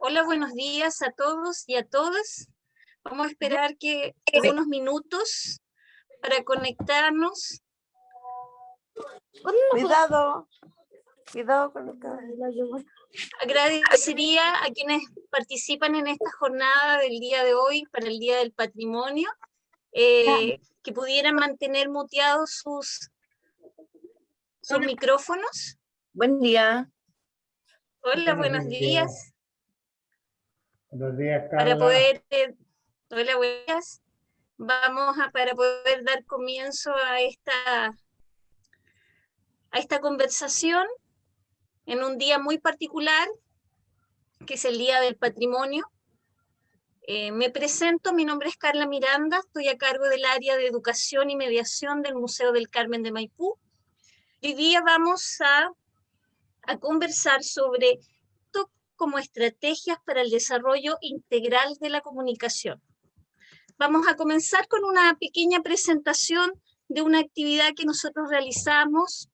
Hola, buenos días a todos y a todas. Vamos a esperar que unos minutos para conectarnos. Cuidado, cuidado con lo que... Agradecería a quienes participan en esta jornada del día de hoy, para el Día del Patrimonio, que pudieran mantener muteados sus micrófonos. Buen día. Hola, buenos días. Buenos días, Carla. Para poder, hola, buenos días. Para poder dar comienzo a esta conversación en un día muy particular, que es el Día del Patrimonio. Me presento, mi nombre es Carla Miranda, estoy a cargo del área de Educación y Mediación del Museo del Carmen de Maipú. Hoy día vamos a conversar sobre esto como estrategias para el desarrollo integral de la comunicación. Vamos a comenzar con una pequeña presentación de una actividad que nosotros realizamos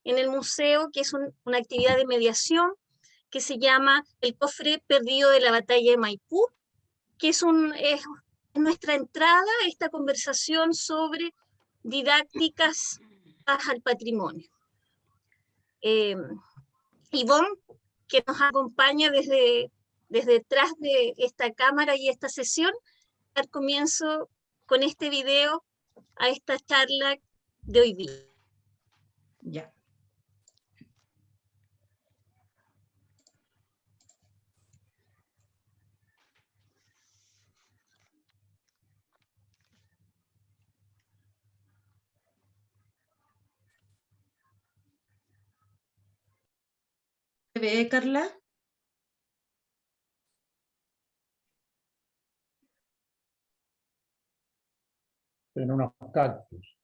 en el museo, que es una actividad de mediación que se llama El cofre perdido de la batalla de Maipú, que es nuestra entrada a esta conversación sobre didácticas al patrimonio. Ivonne, que nos acompaña desde detrás de esta cámara y esta sesión, dar comienzo con este video a esta charla de hoy día. Ya. ¿Se ve, Carla? En unos cactus.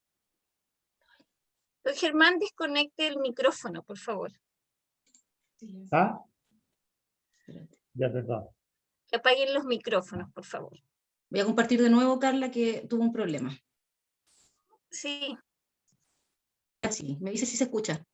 Don Germán, desconecte el micrófono, por favor. ¿Ah? Ya te va. Que apaguen los micrófonos, por favor. Voy a compartir de nuevo, Carla, que tuvo un problema. Sí. Así, me dice si se escucha.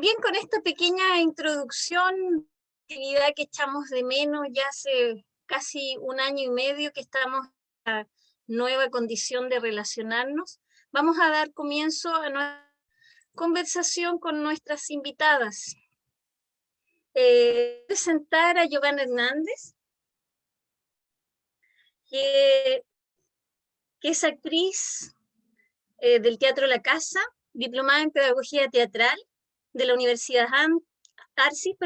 Bien, con esta pequeña introducción, actividad que echamos de menos ya hace casi un año y medio que estamos en la nueva condición de relacionarnos, vamos a dar comienzo a nuestra conversación con nuestras invitadas. Presentar a Giovanna Hernández, que es actriz del Teatro La Casa, diplomada en Pedagogía Teatral de la Universidad Arcis,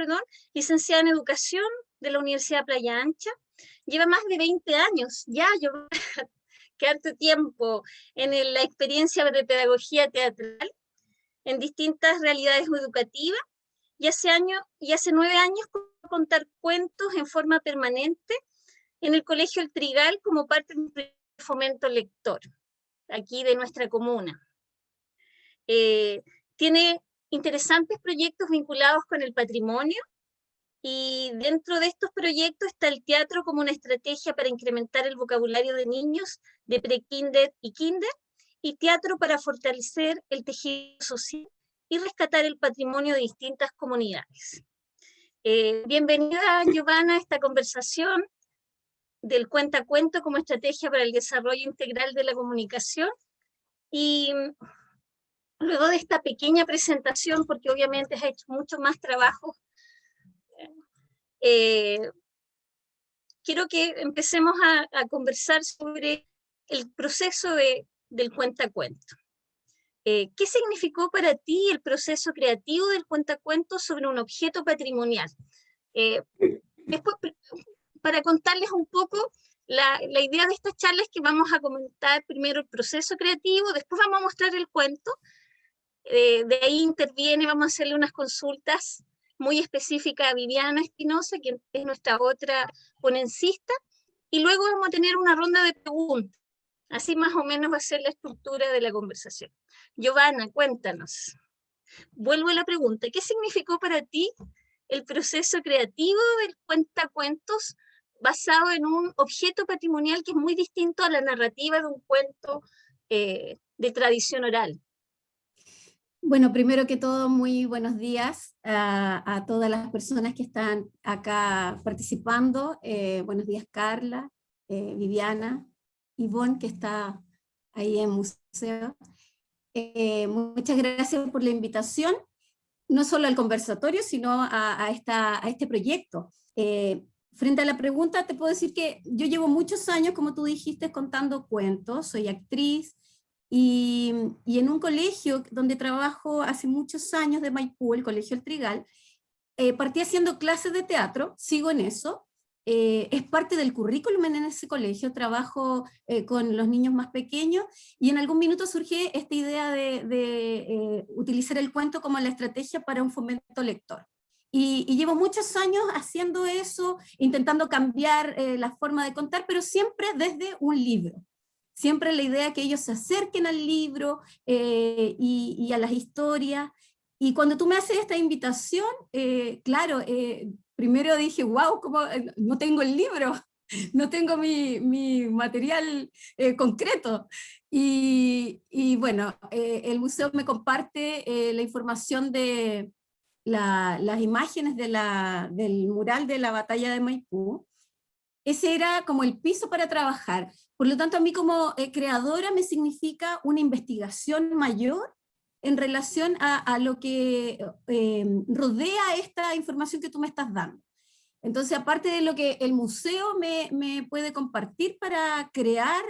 licenciada en Educación de la Universidad Playa Ancha. Lleva más de 20 años, ya yo que harto tiempo en la experiencia de pedagogía teatral en distintas realidades educativas, y hace 9 años contar cuentos en forma permanente en el Colegio El Trigal como parte del fomento lector, aquí de nuestra comuna. Tiene interesantes proyectos vinculados con el patrimonio, y dentro de estos proyectos está el teatro como una estrategia para incrementar el vocabulario de niños de pre-kinder y kinder, y teatro para fortalecer el tejido social y rescatar el patrimonio de distintas comunidades. Bienvenida, Giovanna, a esta conversación del cuentacuento como estrategia para el desarrollo integral de la comunicación. Y luego de esta pequeña presentación, porque obviamente has hecho mucho más trabajo quiero que empecemos a conversar sobre el proceso del cuentacuento. ¿Qué significó para ti el proceso creativo del cuentacuento sobre un objeto patrimonial? Después, para contarles un poco, la idea de esta charla es que vamos a comentar primero el proceso creativo, después vamos a mostrar el cuento, de ahí interviene, vamos a hacerle unas consultas muy específicas a Viviana Espinosa, que es nuestra otra ponencista, y luego vamos a tener una ronda de preguntas. Así más o menos va a ser la estructura de la conversación. Giovanna, cuéntanos. Vuelvo a la pregunta, ¿qué significó para ti el proceso creativo del cuentacuentos basado en un objeto patrimonial que es muy distinto a la narrativa de un cuento de tradición oral? Bueno, primero que todo, muy buenos días a todas las personas que están acá participando. Buenos días, Carla, Viviana, Ivonne, que está ahí en museo. Muchas gracias por la invitación, no solo al conversatorio, sino a este proyecto. Frente a la pregunta, te puedo decir que yo llevo muchos años, como tú dijiste, contando cuentos, soy actriz, y en un colegio donde trabajo hace muchos años de Maipú, el Colegio El Trigal, partí haciendo clases de teatro, sigo en eso, es parte del currículum en ese colegio, trabajo con los niños más pequeños, y en algún minuto surge esta idea de utilizar el cuento como la estrategia para un fomento lector. Y llevo muchos años haciendo eso, intentando cambiar la forma de contar, pero siempre desde un libro. Siempre la idea que ellos se acerquen al libro y a las historias. Y cuando tú me haces esta invitación, claro, primero dije, wow, ¿cómo? No tengo el libro, no tengo mi material concreto. Y bueno, el museo me comparte la información de las imágenes del mural de la batalla de Maipú. Ese era como el piso para trabajar. Por lo tanto, a mí como creadora me significa una investigación mayor en relación a lo que rodea esta información que tú me estás dando. Entonces, aparte de lo que el museo me puede compartir para crear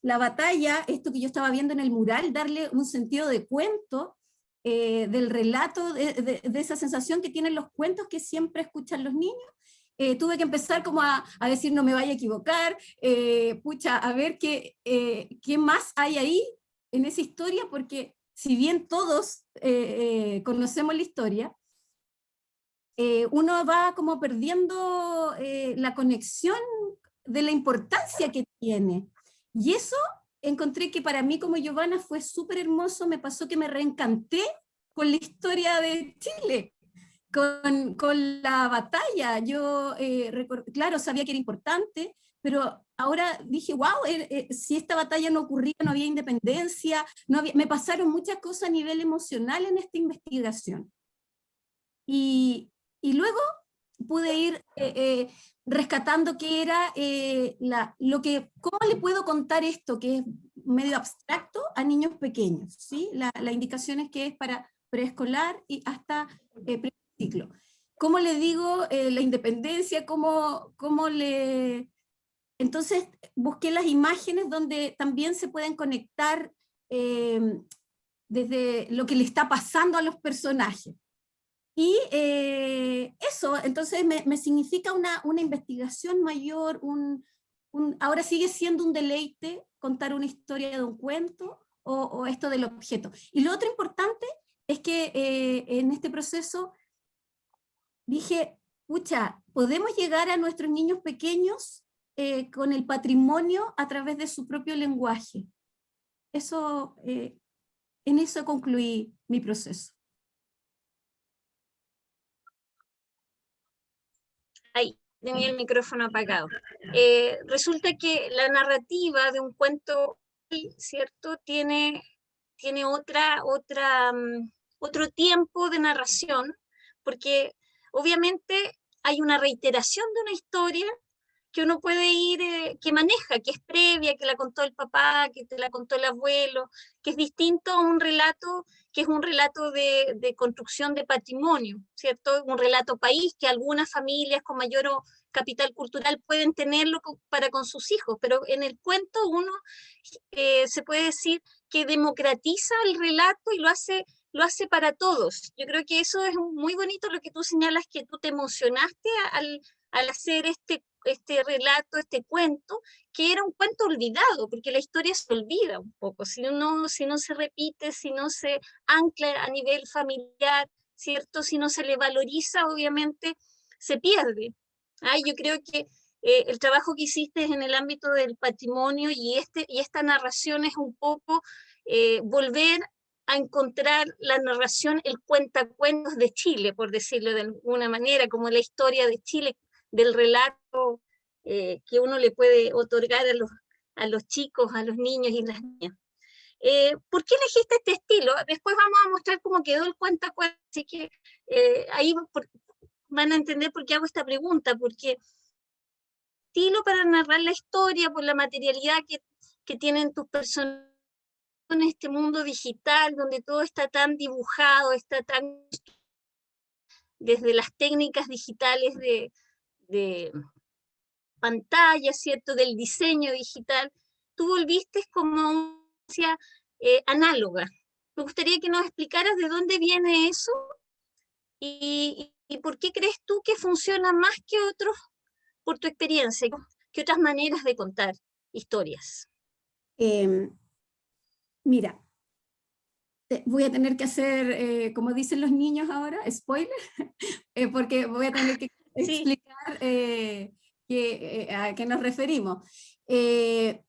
la batalla, esto que yo estaba viendo en el mural, darle un sentido de cuento, del relato, de esa sensación que tienen los cuentos que siempre escuchan los niños. Tuve que empezar como a decir, no me vaya a equivocar, pucha, a ver qué más hay ahí en esa historia, porque si bien todos conocemos la historia, uno va como perdiendo la conexión de la importancia que tiene. Y eso encontré que para mí como Giovanna fue súper hermoso, me pasó que me reencanté con la historia de Chile. Con la batalla, yo, claro, sabía que era importante, pero ahora dije, wow, si esta batalla no ocurría, no había independencia, me pasaron muchas cosas a nivel emocional en esta investigación. Y luego pude ir rescatando qué era cómo le puedo contar esto, que es medio abstracto, a niños pequeños, ¿sí? La indicación es que es para preescolar y hasta ciclo. ¿Cómo le digo la independencia? Entonces busqué las imágenes donde también se pueden conectar desde lo que le está pasando a los personajes. Y eso, entonces me significa una investigación mayor, ahora sigue siendo un deleite contar una historia de un cuento o esto del objeto. Y lo otro importante es que en este proceso dije, pucha, podemos llegar a nuestros niños pequeños con el patrimonio a través de su propio lenguaje. Eso, en eso concluí mi proceso. Ahí, tenía el micrófono apagado. Resulta que la narrativa de un cuento, ¿cierto? Tiene otro tiempo de narración, porque obviamente hay una reiteración de una historia, que uno puede ir, que maneja, que es previa, que la contó el papá, que te la contó el abuelo, que es distinto a un relato que es un relato de construcción de patrimonio, ¿cierto? Un relato país que algunas familias con mayor capital cultural pueden tenerlo para con sus hijos, pero en el cuento uno se puede decir que democratiza el relato y lo hace para todos. Yo creo que eso es muy bonito lo que tú señalas, que tú te emocionaste al hacer este relato, este cuento, que era un cuento olvidado, porque la historia se olvida un poco, si no se repite, si no se ancla a nivel familiar, ¿cierto? Si no se le valoriza, obviamente se pierde. Yo creo que el trabajo que hiciste en el ámbito del patrimonio y esta narración es un poco volver a encontrar la narración, el cuentacuentos de Chile, por decirlo de alguna manera, como la historia de Chile, del relato que uno le puede otorgar a los chicos, a los niños y las niñas. ¿Por qué elegiste este estilo? Después vamos a mostrar cómo quedó el cuentacuentos, así que ahí van a entender por qué hago esta pregunta, porque estilo para narrar la historia, por la materialidad que tienen tus personajes en este mundo digital, donde todo está tan dibujado, está tan desde las técnicas digitales de pantalla, ¿cierto? Del diseño digital, tú volviste como una análoga. Me gustaría que nos explicaras de dónde viene eso y por qué crees tú que funciona más que otros, por tu experiencia, que otras maneras de contar historias. Mira, voy a tener que hacer, como dicen los niños ahora, spoiler, porque voy a tener que explicar a qué nos referimos. El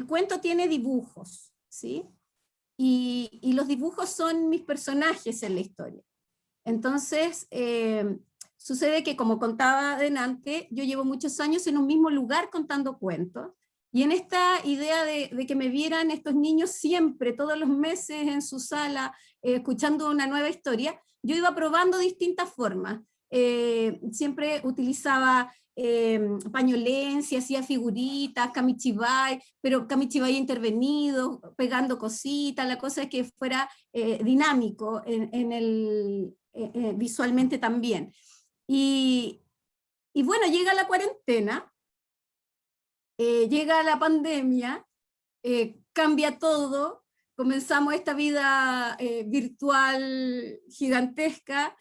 cuento tiene dibujos, ¿sí? Y los dibujos son mis personajes en la historia. Entonces, sucede que, como contaba delante, yo llevo muchos años en un mismo lugar contando cuentos, y en esta idea de que me vieran estos niños siempre, todos los meses en su sala, escuchando una nueva historia, yo iba probando distintas formas. Siempre utilizaba pañolencia, hacía figuritas, kamichibai, pero kamichibai intervenido, pegando cositas, la cosa es que fuera dinámico visualmente también. Y bueno, llega la cuarentena, llega la pandemia, cambia todo, comenzamos esta vida virtual gigantesca,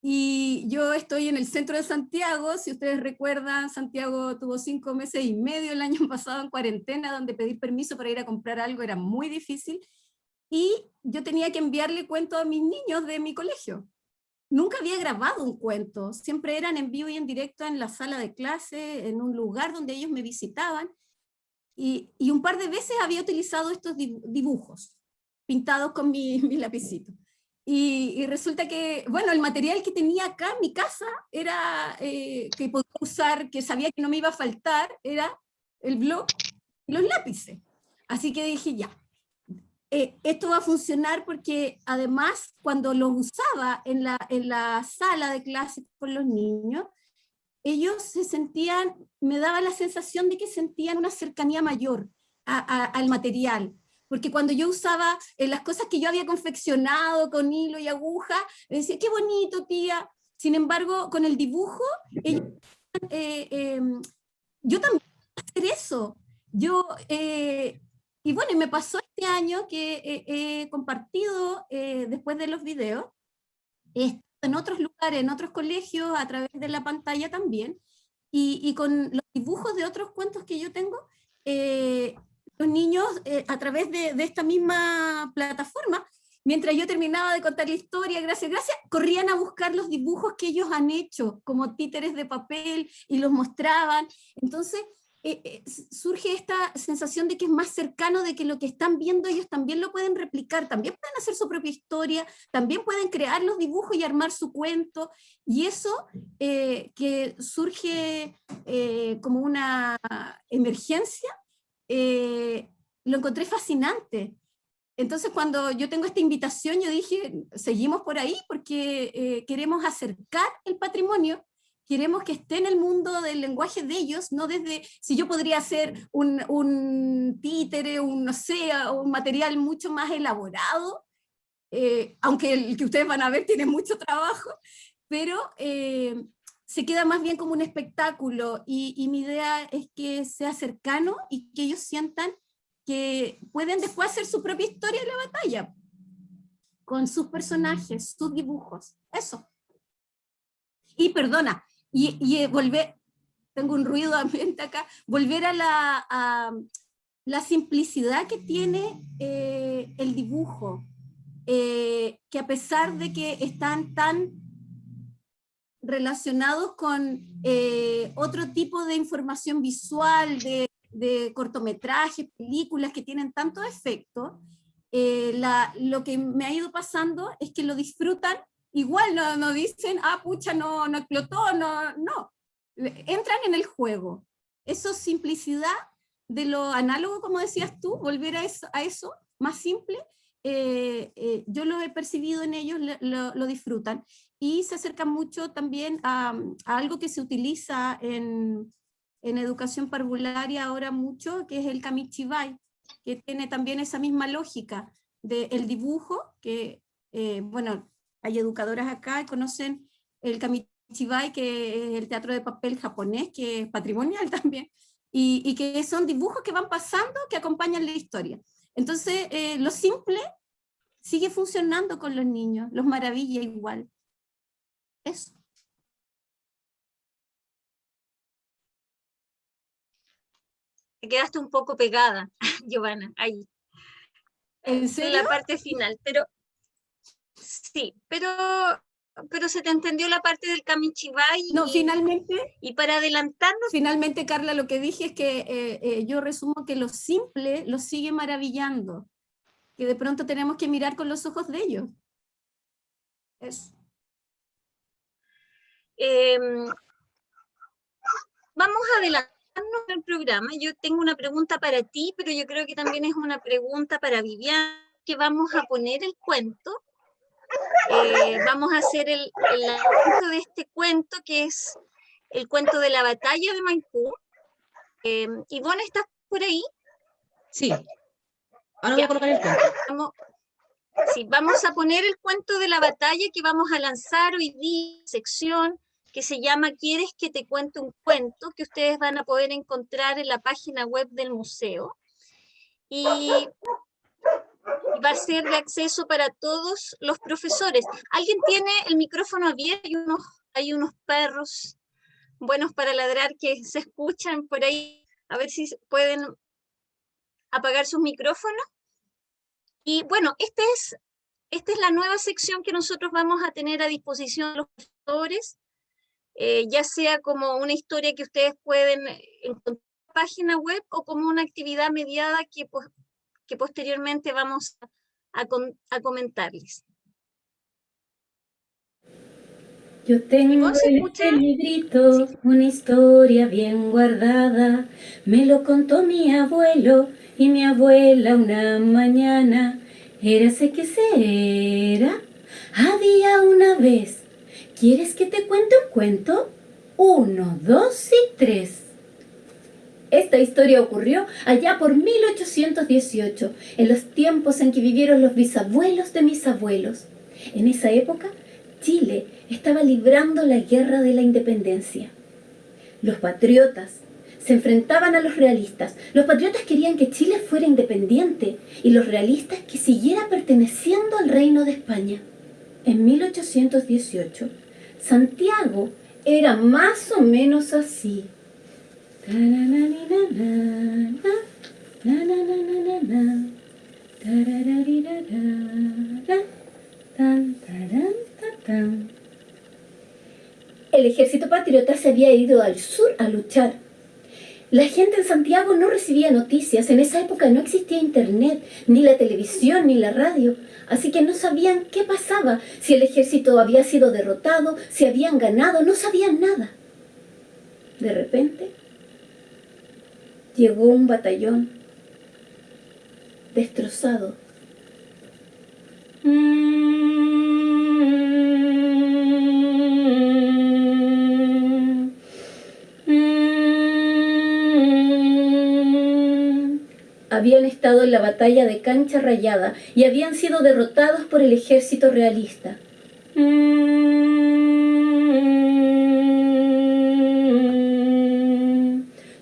y yo estoy en el centro de Santiago. Si ustedes recuerdan, Santiago tuvo 5 meses y medio el año pasado en cuarentena, donde pedir permiso para ir a comprar algo era muy difícil, y yo tenía que enviarle cuentos a mis niños de mi colegio. Nunca había grabado un cuento, siempre eran en vivo y en directo en la sala de clase, en un lugar donde ellos me visitaban, y un par de veces había utilizado estos dibujos, pintados con mi lapicito. Y resulta que, bueno, el material que tenía acá en mi casa era, que podía usar, que sabía que no me iba a faltar, era el blog y los lápices. Así que dije, ya, esto va a funcionar, porque además cuando los usaba en la sala de clase con los niños, ellos se sentían, me daba la sensación de que sentían una cercanía mayor al material, porque cuando yo usaba las cosas que yo había confeccionado con hilo y aguja, me decía, qué bonito, tía. Sin embargo, con el dibujo, ellos, yo también voy a hacer eso. Y bueno, y me pasó este año que he compartido, después de los videos, en otros lugares, en otros colegios, a través de la pantalla también, y con los dibujos de otros cuentos que yo tengo, los niños, a través de esta misma plataforma, mientras yo terminaba de contar la historia, gracias, corrían a buscar los dibujos que ellos han hecho, como títeres de papel, y los mostraban. Entonces, surge esta sensación de que es más cercano, de que lo que están viendo ellos también lo pueden replicar, también pueden hacer su propia historia, también pueden crear los dibujos y armar su cuento, y eso que surge como una emergencia, lo encontré fascinante. Entonces, cuando yo tengo esta invitación, yo dije, seguimos por ahí, porque queremos acercar el patrimonio, queremos que esté en el mundo del lenguaje de ellos, no desde, si yo podría hacer un títere, no sé, un material mucho más elaborado, aunque el que ustedes van a ver tiene mucho trabajo, pero se queda más bien como un espectáculo, y mi idea es que sea cercano y que ellos sientan que pueden después hacer su propia historia de la batalla, con sus personajes, sus dibujos, eso. Y perdona, volver, tengo un ruido ambiente acá, volver a la simplicidad que tiene el dibujo, que a pesar de que están tan relacionados con otro tipo de información visual, de cortometrajes, películas que tienen tanto efecto, lo que me ha ido pasando es que lo disfrutan igual, no dicen, pucha, no explotó, no, entran en el juego. Eso es simplicidad de lo análogo, como decías tú, volver a eso más simple. Yo lo he percibido en ellos, lo disfrutan, y se acercan mucho también a algo que se utiliza en educación parvularia ahora mucho, que es el kamichibai, que tiene también esa misma lógica del dibujo, que bueno, hay educadoras acá que conocen el kamichibai, que es el teatro de papel japonés, que es patrimonial también, y que son dibujos que van pasando, que acompañan la historia. Entonces, lo simple sigue funcionando con los niños, los maravilla igual. Eso. Te quedaste un poco pegada, Giovanna, ahí. ¿En serio? En la parte final, pero sí, pero se te entendió la parte del kamichibai. No, finalmente, y para adelantarnos, finalmente, Carla, lo que dije es que yo resumo que lo simple los sigue maravillando, que de pronto tenemos que mirar con los ojos de ellos. Eso. Vamos a adelantarnos el programa. Yo tengo una pregunta para ti, pero yo creo que también es una pregunta para Viviana, que vamos a poner el cuento. Vamos a hacer el lanzamiento de este cuento, que es el cuento de la batalla de Maipú. Ivonne, ¿estás por ahí? Sí. Ahora voy a colocar el cuento. Vamos a poner el cuento de la batalla que vamos a lanzar hoy día, sección que se llama ¿Quieres que te cuente un cuento?, que ustedes van a poder encontrar en la página web del museo. Y va a ser de acceso para todos los profesores. ¿Alguien tiene el micrófono abierto? Hay unos perros buenos para ladrar que se escuchan por ahí. A ver si pueden apagar sus micrófonos. Y bueno, esta es la nueva sección que nosotros vamos a tener a disposición de los profesores, ya sea como una historia que ustedes pueden encontrar en la página web o como una actividad mediada que posteriormente vamos a comentarles. Yo tengo en este librito una historia bien guardada, me lo contó mi abuelo y mi abuela una mañana. Érase que era, había una vez. ¿Quieres que te cuente un cuento? 1, 2 y 3. Esta historia ocurrió allá por 1818, en los tiempos en que vivieron los bisabuelos de mis abuelos. En esa época, Chile estaba librando la guerra de la independencia. Los patriotas se enfrentaban a los realistas. Los patriotas querían que Chile fuera independiente y los realistas que siguiera perteneciendo al Reino de España. En 1818, Santiago era más o menos así. El ejército patriota se había ido al sur a luchar. La gente en Santiago no recibía noticias. En esa época no existía internet, ni la televisión, ni la radio. Así que no sabían qué pasaba, si el ejército había sido derrotado, si habían ganado, no sabían nada. De repente, llegó un batallón destrozado. habían estado en la batalla de Cancha Rayada y habían sido derrotados por el ejército realista.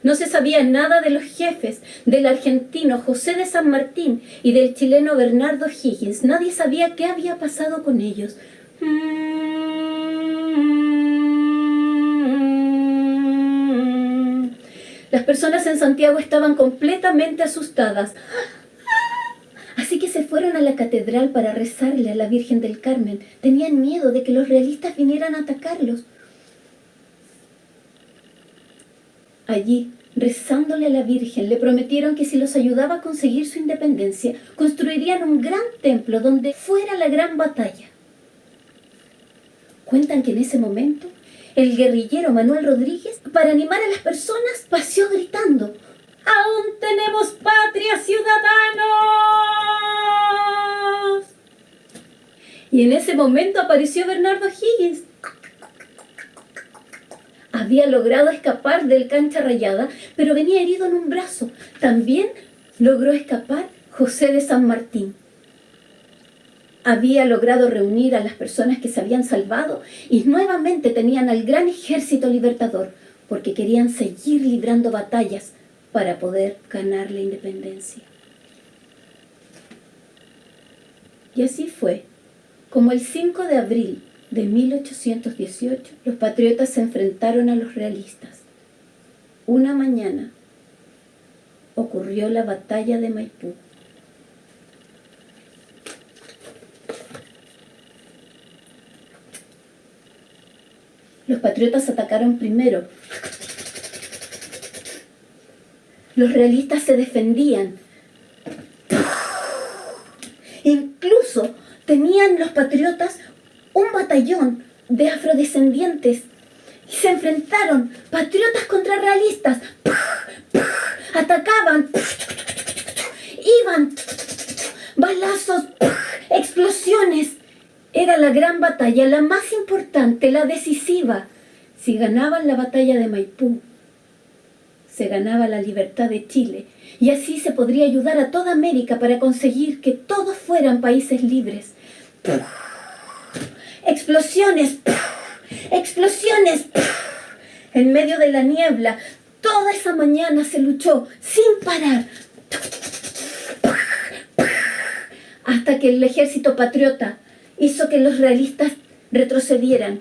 No se sabía nada de los jefes, del argentino José de San Martín y del chileno Bernardo Higgins. Nadie sabía qué había pasado con ellos. Las personas en Santiago estaban completamente asustadas. Así que se fueron a la catedral para rezarle a la Virgen del Carmen. Tenían miedo de que los realistas vinieran a atacarlos. Allí, rezándole a la Virgen, le prometieron que si los ayudaba a conseguir su independencia, construirían un gran templo donde fuera la gran batalla. Cuentan que en ese momento, el guerrillero Manuel Rodríguez, para animar a las personas, paseó gritando: ¡Aún tenemos patria, ciudadanos! Y en ese momento apareció Bernardo Higgins. Había logrado escapar del Cancha Rayada, pero venía herido en un brazo. También logró escapar José de San Martín. Había logrado reunir a las personas que se habían salvado y nuevamente tenían al gran ejército libertador, porque querían seguir librando batallas para poder ganar la independencia. Y así fue como el 5 de abril de 1818 los patriotas se enfrentaron a los realistas. Una mañana ocurrió la batalla de Maipú. Los patriotas atacaron primero. Los realistas se defendían. Incluso tenían los patriotas un batallón de afrodescendientes y se enfrentaron patriotas contra realistas. Atacaban, iban, balazos, explosiones. Era la gran batalla, la más importante, la decisiva. Si ganaban la batalla de Maipú, se ganaba la libertad de Chile, y así se podría ayudar a toda América para conseguir que todos fueran países libres. Explosiones, explosiones. En medio de la niebla, toda esa mañana se luchó sin parar, hasta que el ejército patriota hizo que los realistas retrocedieran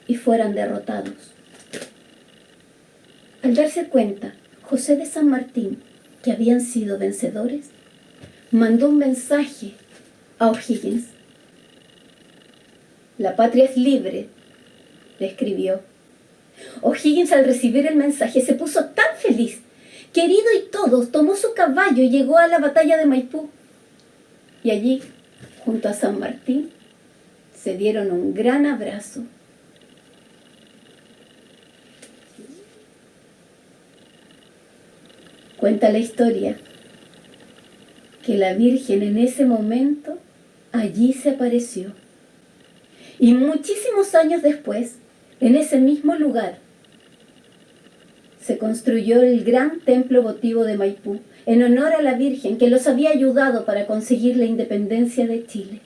y fueran derrotados. Al darse cuenta, José de San Martín, que habían sido vencedores, mandó un mensaje a O'Higgins. «La patria es libre», le escribió. O'Higgins, al recibir el mensaje, se puso tan feliz que, herido y todo, tomó su caballo y llegó a la batalla de Maipú. Y allí, junto a San Martín, se dieron un gran abrazo. Cuenta la historia que la Virgen en ese momento allí se apareció. Y muchísimos años después, en ese mismo lugar, se construyó el gran templo votivo de Maipú, en honor a la Virgen que los había ayudado para conseguir la independencia de Chile.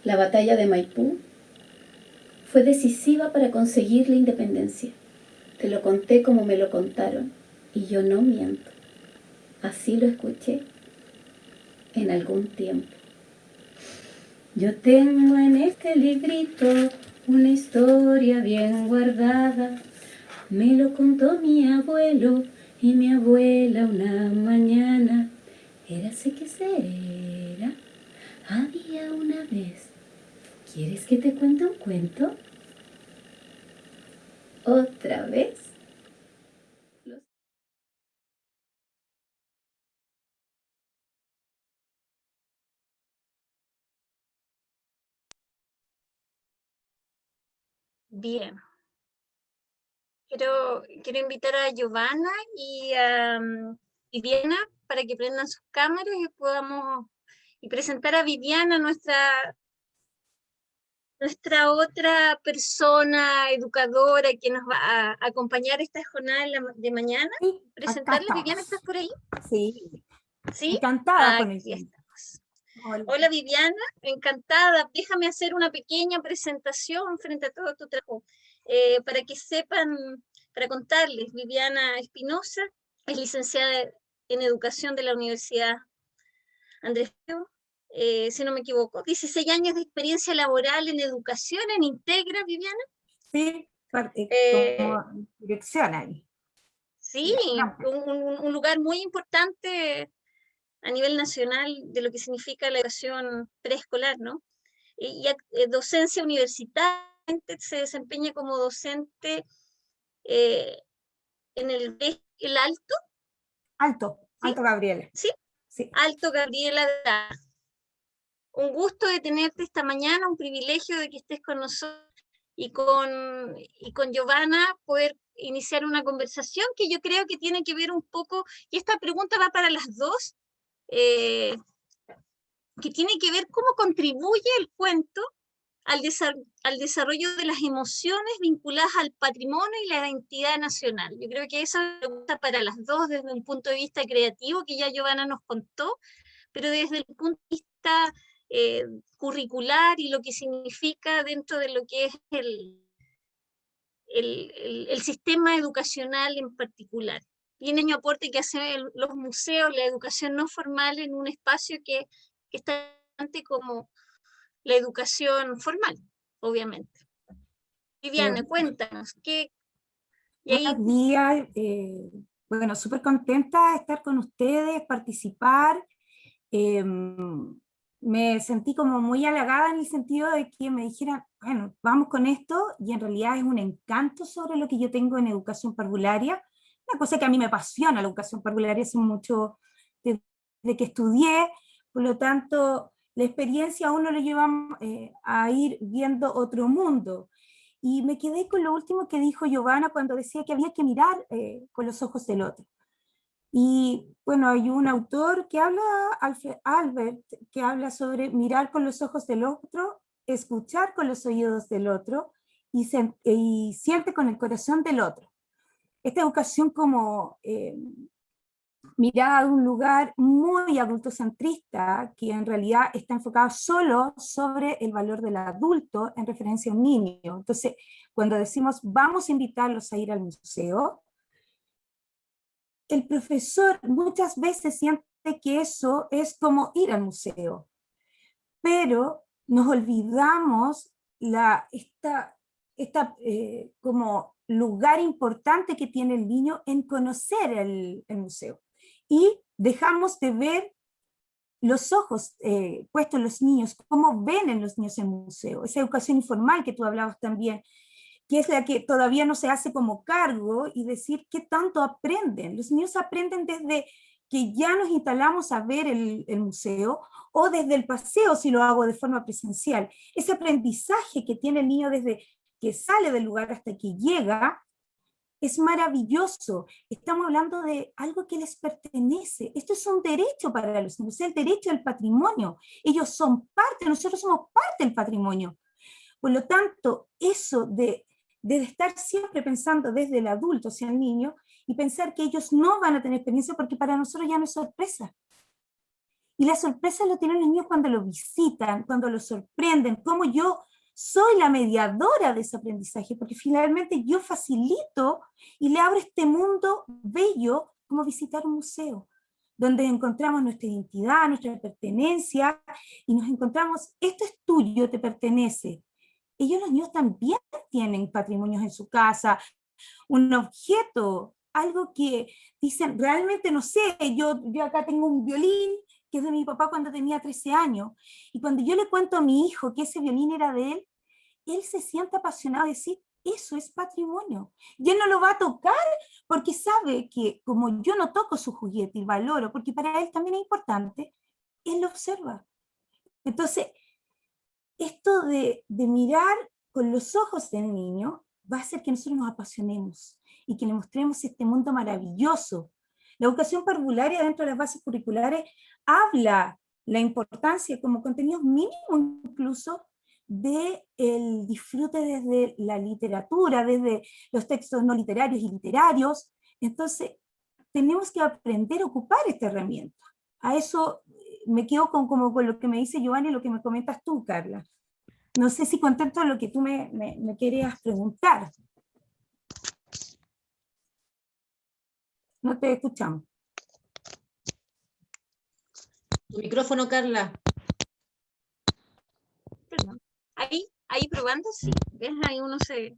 La batalla de Maipú fue decisiva para conseguir la independencia. Te lo conté como me lo contaron, y yo no miento. Así lo escuché en algún tiempo. Yo tengo en este librito una historia bien guardada. Me lo contó mi abuelo y mi abuela una mañana. Érase que será, había una vez. ¿Quieres que te cuente un cuento? ¿Otra vez? Bien. Quiero invitar a Giovanna y a Viviana para que prendan sus cámaras y podamos presentar a Viviana, nuestra nuestra otra persona educadora que nos va a acompañar esta jornada de mañana? Sí, acá Presentarles, estamos. Viviana, ¿estás por ahí? Sí, ¿Sí? encantada con el Aquí tema. estamos. Hola. Hola Viviana, encantada. Déjame hacer una pequeña presentación frente a todo tu trabajo, para que sepan, para contarles. Viviana Espinosa es licenciada en Educación de la Universidad Andrés Bello, si no me equivoco. 16 años de experiencia laboral en educación en Integra, Viviana. Sí, Eh, como dirección ahí. sí, un lugar muy importante a nivel nacional de lo que significa la educación preescolar, ¿no? Docencia universitaria, se desempeña como docente eh, en el Alto, Alto, ¿sí? Alto Gabriela. ¿Sí? Sí. Alto Gabriela. Un gusto de tenerte esta mañana, un privilegio de que estés con nosotros y con Giovanna poder iniciar una conversación que yo creo que tiene que ver un poco, y esta pregunta va para las dos, que tiene que ver cómo contribuye el cuento al desarrollo de las emociones vinculadas al patrimonio y la identidad nacional. Yo creo que esa es una pregunta para las dos desde un punto de vista creativo, que ya Giovanna nos contó, pero desde el punto de vista curricular y lo que significa dentro de lo que es el sistema educacional en particular. Y el pequeño aporte que hacen los museos, la educación no formal en un espacio que está como la educación formal, obviamente. Viviana, cuéntanos, ¿qué? Y ahí, Buenos días, bueno, súper contenta de estar con ustedes, participar. Me sentí como muy halagada en el sentido de que me dijeran, bueno, vamos con esto, y en realidad es un encanto sobre lo que yo tengo en educación parvularia, una cosa que a mí me apasiona la educación parvularia hace mucho, desde que estudié, por lo tanto, la experiencia a uno lo lleva a ir viendo otro mundo. Y me quedé con lo último que dijo Giovanna cuando decía que había que mirar con los ojos del otro. Y bueno, hay un autor que habla, Alfred Albert, que habla sobre mirar con los ojos del otro, escuchar con los oídos del otro y siente con el corazón del otro. Esta educación como mirada de un lugar muy adultocentrista, que en realidad está enfocada solo sobre el valor del adulto en referencia a un niño. Entonces, cuando decimos vamos a invitarlos a ir al museo, el profesor muchas veces siente que eso es como ir al museo, pero nos olvidamos como lugar importante que tiene el niño en conocer el museo. Y dejamos de ver los ojos puestos en los niños, cómo ven en los niños el museo, esa educación informal que tú hablabas también, que es la que todavía no se hace como cargo, y decir qué tanto aprenden. Los niños aprenden desde que ya nos instalamos a ver el museo, o desde el paseo si lo hago de forma presencial. Ese aprendizaje que tiene el niño desde que sale del lugar hasta que llega, es maravilloso. Estamos hablando de algo que les pertenece. Esto es un derecho para los niños, el derecho al patrimonio. Ellos son parte, nosotros somos parte del patrimonio. Por lo tanto, eso de estar siempre pensando desde el adulto hacia el niño y pensar que ellos no van a tener experiencia, porque para nosotros ya no es sorpresa. Y la sorpresa lo tienen los niños cuando lo visitan, cuando lo sorprenden, como yo soy la mediadora de ese aprendizaje, porque finalmente yo facilito y le abro este mundo bello como visitar un museo, donde encontramos nuestra identidad, nuestra pertenencia, y nos encontramos, esto es tuyo, te pertenece. Ellos, los niños, también tienen patrimonios en su casa, un objeto, algo que dicen, realmente no sé, yo acá tengo un violín que es de mi papá cuando tenía 13 años, y cuando yo le cuento a mi hijo que ese violín era de él se siente apasionado de decir, eso es patrimonio. Y él no lo va a tocar porque sabe que como yo no toco su juguete y valoro, porque para él también es importante, él lo observa. Entonces, esto de mirar con los ojos del niño va a hacer que nosotros nos apasionemos y que le mostremos este mundo maravilloso. La educación parvularia dentro de las bases curriculares habla la importancia como contenidos mínimos incluso del disfrute desde la literatura, desde los textos no literarios y literarios. Entonces, tenemos que aprender a ocupar esta herramienta. A eso me quedo como con lo que me dice Giovanni y lo que me comentas tú, Carla. No sé si contento lo que tú me querías preguntar. No te escuchamos. Tu micrófono, Carla. Perdón. Ahí probando, sí. ¿Ves? Ahí uno se...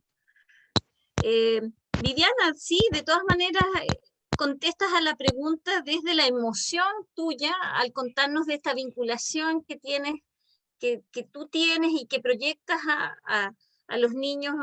Viviana, sí, de todas maneras, contestas a la pregunta desde la emoción tuya al contarnos de esta vinculación que tienes, que tú tienes y que proyectas a los niños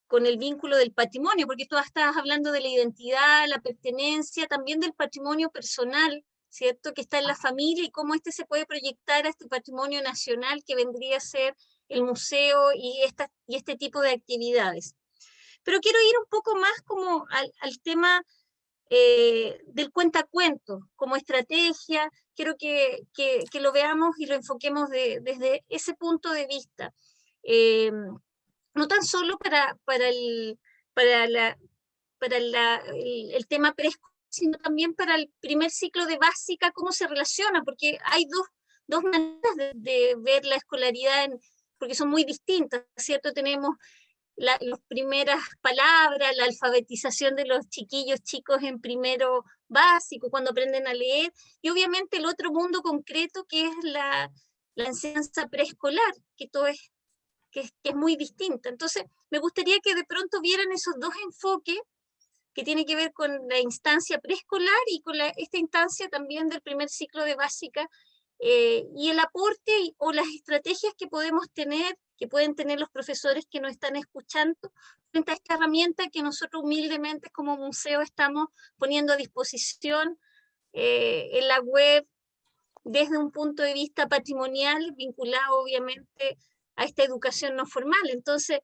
con el vínculo del patrimonio, porque tú estás hablando de la identidad, la pertenencia, también del patrimonio personal, ¿cierto? Que está en la familia y cómo este se puede proyectar a este patrimonio nacional que vendría a ser el museo y este tipo de actividades. Pero quiero ir un poco más como al tema del cuentacuentos como estrategia. Quiero que lo veamos y lo enfoquemos desde ese punto de vista. No tan solo para el tema preescolar, sino también para el primer ciclo de básica, cómo se relaciona, porque hay dos maneras de ver la escolaridad, porque son muy distintas, ¿cierto? Tenemos las primeras palabras, la alfabetización de los chiquillos chicos en primero básico, cuando aprenden a leer, y obviamente el otro mundo concreto que es la enseñanza preescolar, que es muy distinta. Entonces, me gustaría que de pronto vieran esos dos enfoques que tienen que ver con la instancia preescolar y con esta instancia también del primer ciclo de básica, y el aporte o las estrategias que podemos tener, que pueden tener los profesores que nos están escuchando frente a esta herramienta que nosotros humildemente como museo estamos poniendo a disposición en la web desde un punto de vista patrimonial, vinculado obviamente a esta educación no formal. Entonces,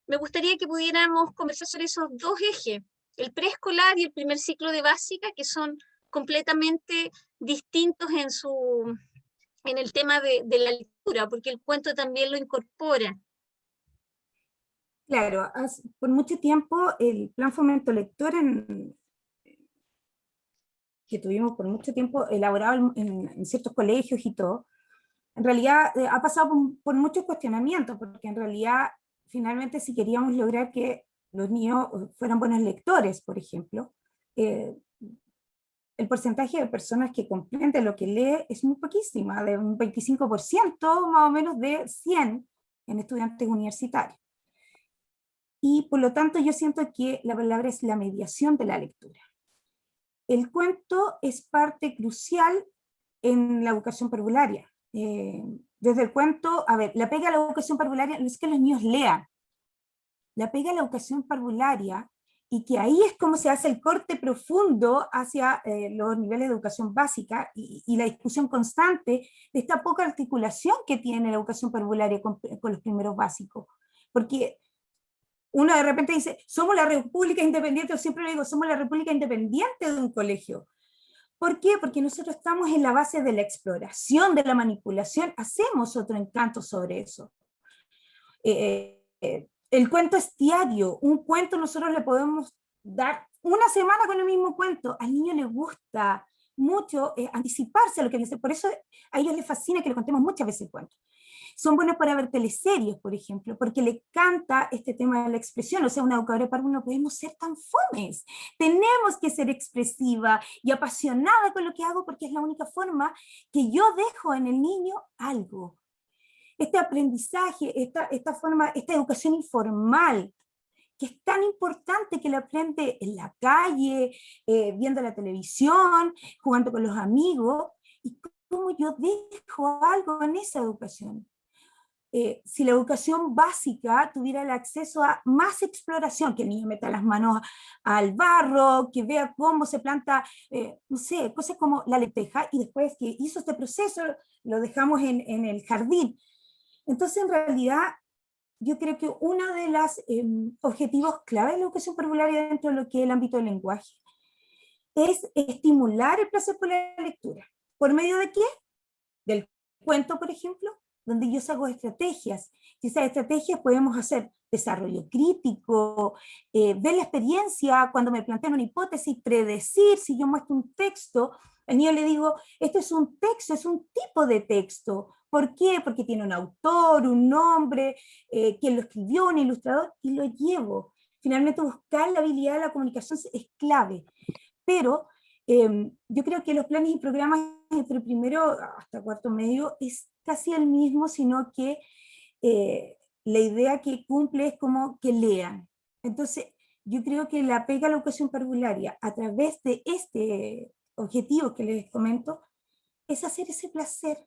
me gustaría que pudiéramos conversar sobre esos dos ejes, el preescolar y el primer ciclo de básica, que son completamente distintos en el tema de la lectura, porque el cuento también lo incorpora. Claro, por mucho tiempo el plan Fomento Lector que tuvimos por mucho tiempo elaborado en ciertos colegios y todo, en realidad ha pasado por muchos cuestionamientos, porque en realidad finalmente si queríamos lograr que los niños fueran buenos lectores, por ejemplo, el porcentaje de personas que comprende lo que lee es muy poquísima, de un 25% más o menos de 100 en estudiantes universitarios. Y por lo tanto yo siento que la palabra es la mediación de la lectura. El cuento es parte crucial en la educación parvularia. Desde el cuento, a ver, la pega a la educación parvularia no es que los niños lean, la pega a la educación parvularia, y que ahí es como se hace el corte profundo hacia los niveles de educación básica y la discusión constante de esta poca articulación que tiene la educación parvularia con los primeros básicos. Porque uno de repente dice, somos la república independiente, o siempre le digo, somos la república independiente de un colegio. ¿Por qué? Porque nosotros estamos en la base de la exploración, de la manipulación, hacemos otro encanto sobre eso. El cuento es diario, un cuento nosotros le podemos dar una semana con el mismo cuento, al niño le gusta mucho anticiparse a lo que dice, por eso a ellos les fascina que le contemos muchas veces el cuento. Son buenos para ver teleseries, por ejemplo, porque le canta este tema de la expresión. O sea, una educadora párvula no podemos ser tan fomes. Tenemos que ser expresiva y apasionada con lo que hago, porque es la única forma que yo dejo en el niño algo. Este aprendizaje, esta educación informal, que es tan importante que lo aprende en la calle, viendo la televisión, jugando con los amigos, y cómo yo dejo algo en esa educación. Si la educación básica tuviera el acceso a más exploración, que el niño meta las manos al barro, que vea cómo se planta, no sé, cosas como la lenteja, y después que hizo este proceso, lo dejamos en el jardín. Entonces, en realidad, yo creo que uno de los objetivos clave de la educación parvularia dentro de lo que es el ámbito del lenguaje es estimular el placer por la lectura. ¿Por medio de qué? Del cuento, por ejemplo, donde yo saco estrategias. Y esas estrategias podemos hacer desarrollo crítico, ver la experiencia cuando me plantean una hipótesis, predecir, si yo muestro un texto, al niño le digo, esto es un texto, es un tipo de texto. ¿Por qué? Porque tiene un autor, un nombre, quien lo escribió, un ilustrador, y lo llevo. Finalmente buscar la habilidad de la comunicación es clave. Pero yo creo que los planes y programas entre primero hasta cuarto medio es casi el mismo, sino que la idea que cumple es como que lean. Entonces, yo creo que la pega a la educación parvularia a través de este objetivo que les comento, es hacer ese placer.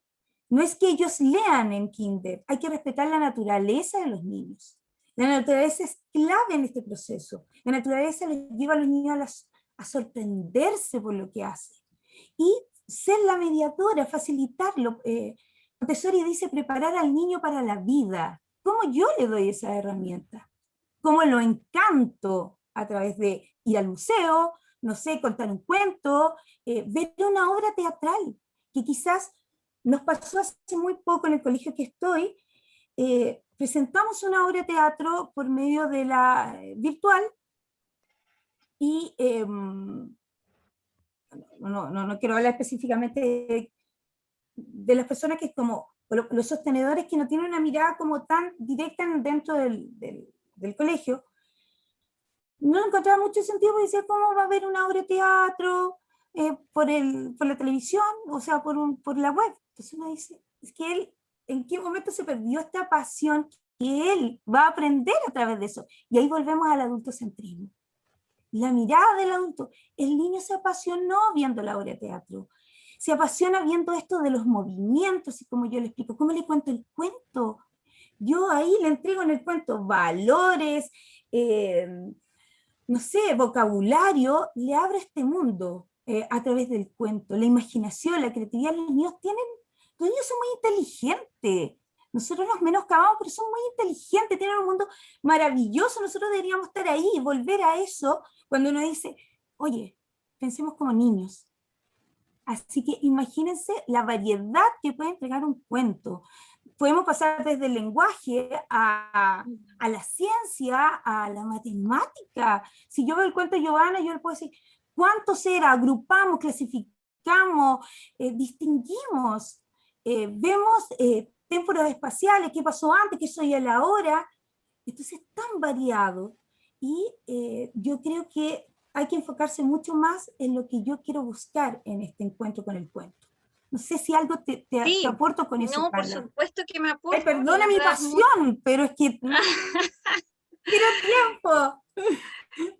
No es que ellos lean en kinder, hay que respetar la naturaleza de los niños. La naturaleza es clave en este proceso. La naturaleza les lleva a los niños a sorprenderse por lo que hacen. Y ser la mediadora, facilitarlo. Montessori dice preparar al niño para la vida. ¿Cómo yo le doy esa herramienta? ¿Cómo lo encanto? A través de ir al museo, no sé, contar un cuento, ver una obra teatral, que quizás nos pasó hace muy poco en el colegio que estoy. Presentamos una obra de teatro por medio de la virtual y no quiero hablar específicamente de las personas que como los sostenedores que no tienen una mirada como tan directa dentro del colegio, no encontraba mucho sentido porque decía, ¿cómo va a haber una obra de teatro por la televisión? O sea, por la web. Entonces uno dice, es que él, ¿en qué momento se perdió esta pasión que él va a aprender a través de eso? Y ahí volvemos al adultocentrismo. La mirada del adulto. El niño se apasionó viendo la obra de teatro. Se apasiona viendo esto de los movimientos y como yo le explico, ¿cómo le cuento el cuento? Yo ahí le entrego en el cuento valores, no sé, vocabulario, le abro este mundo a través del cuento, la imaginación, la creatividad. Los niños son muy inteligentes. Nosotros los menoscabamos, pero son muy inteligentes, tienen un mundo maravilloso. Nosotros deberíamos estar ahí y volver a eso cuando uno dice, oye, pensemos como niños. Así que imagínense la variedad que puede entregar un cuento. Podemos pasar desde el lenguaje a la ciencia, a la matemática. Si yo veo el cuento de Giovanna, yo le puedo decir, ¿cuántos era? Agrupamos, clasificamos, distinguimos, vemos témporas espaciales, qué pasó antes, qué soy a la hora. Entonces es tan variado. Y yo creo que hay que enfocarse mucho más en lo que yo quiero buscar en este encuentro con el cuento. No sé si algo te aporto con eso, no, Carla. por supuesto que me aporta. Ay, perdona mi pasión, pero es que quiero tiempo.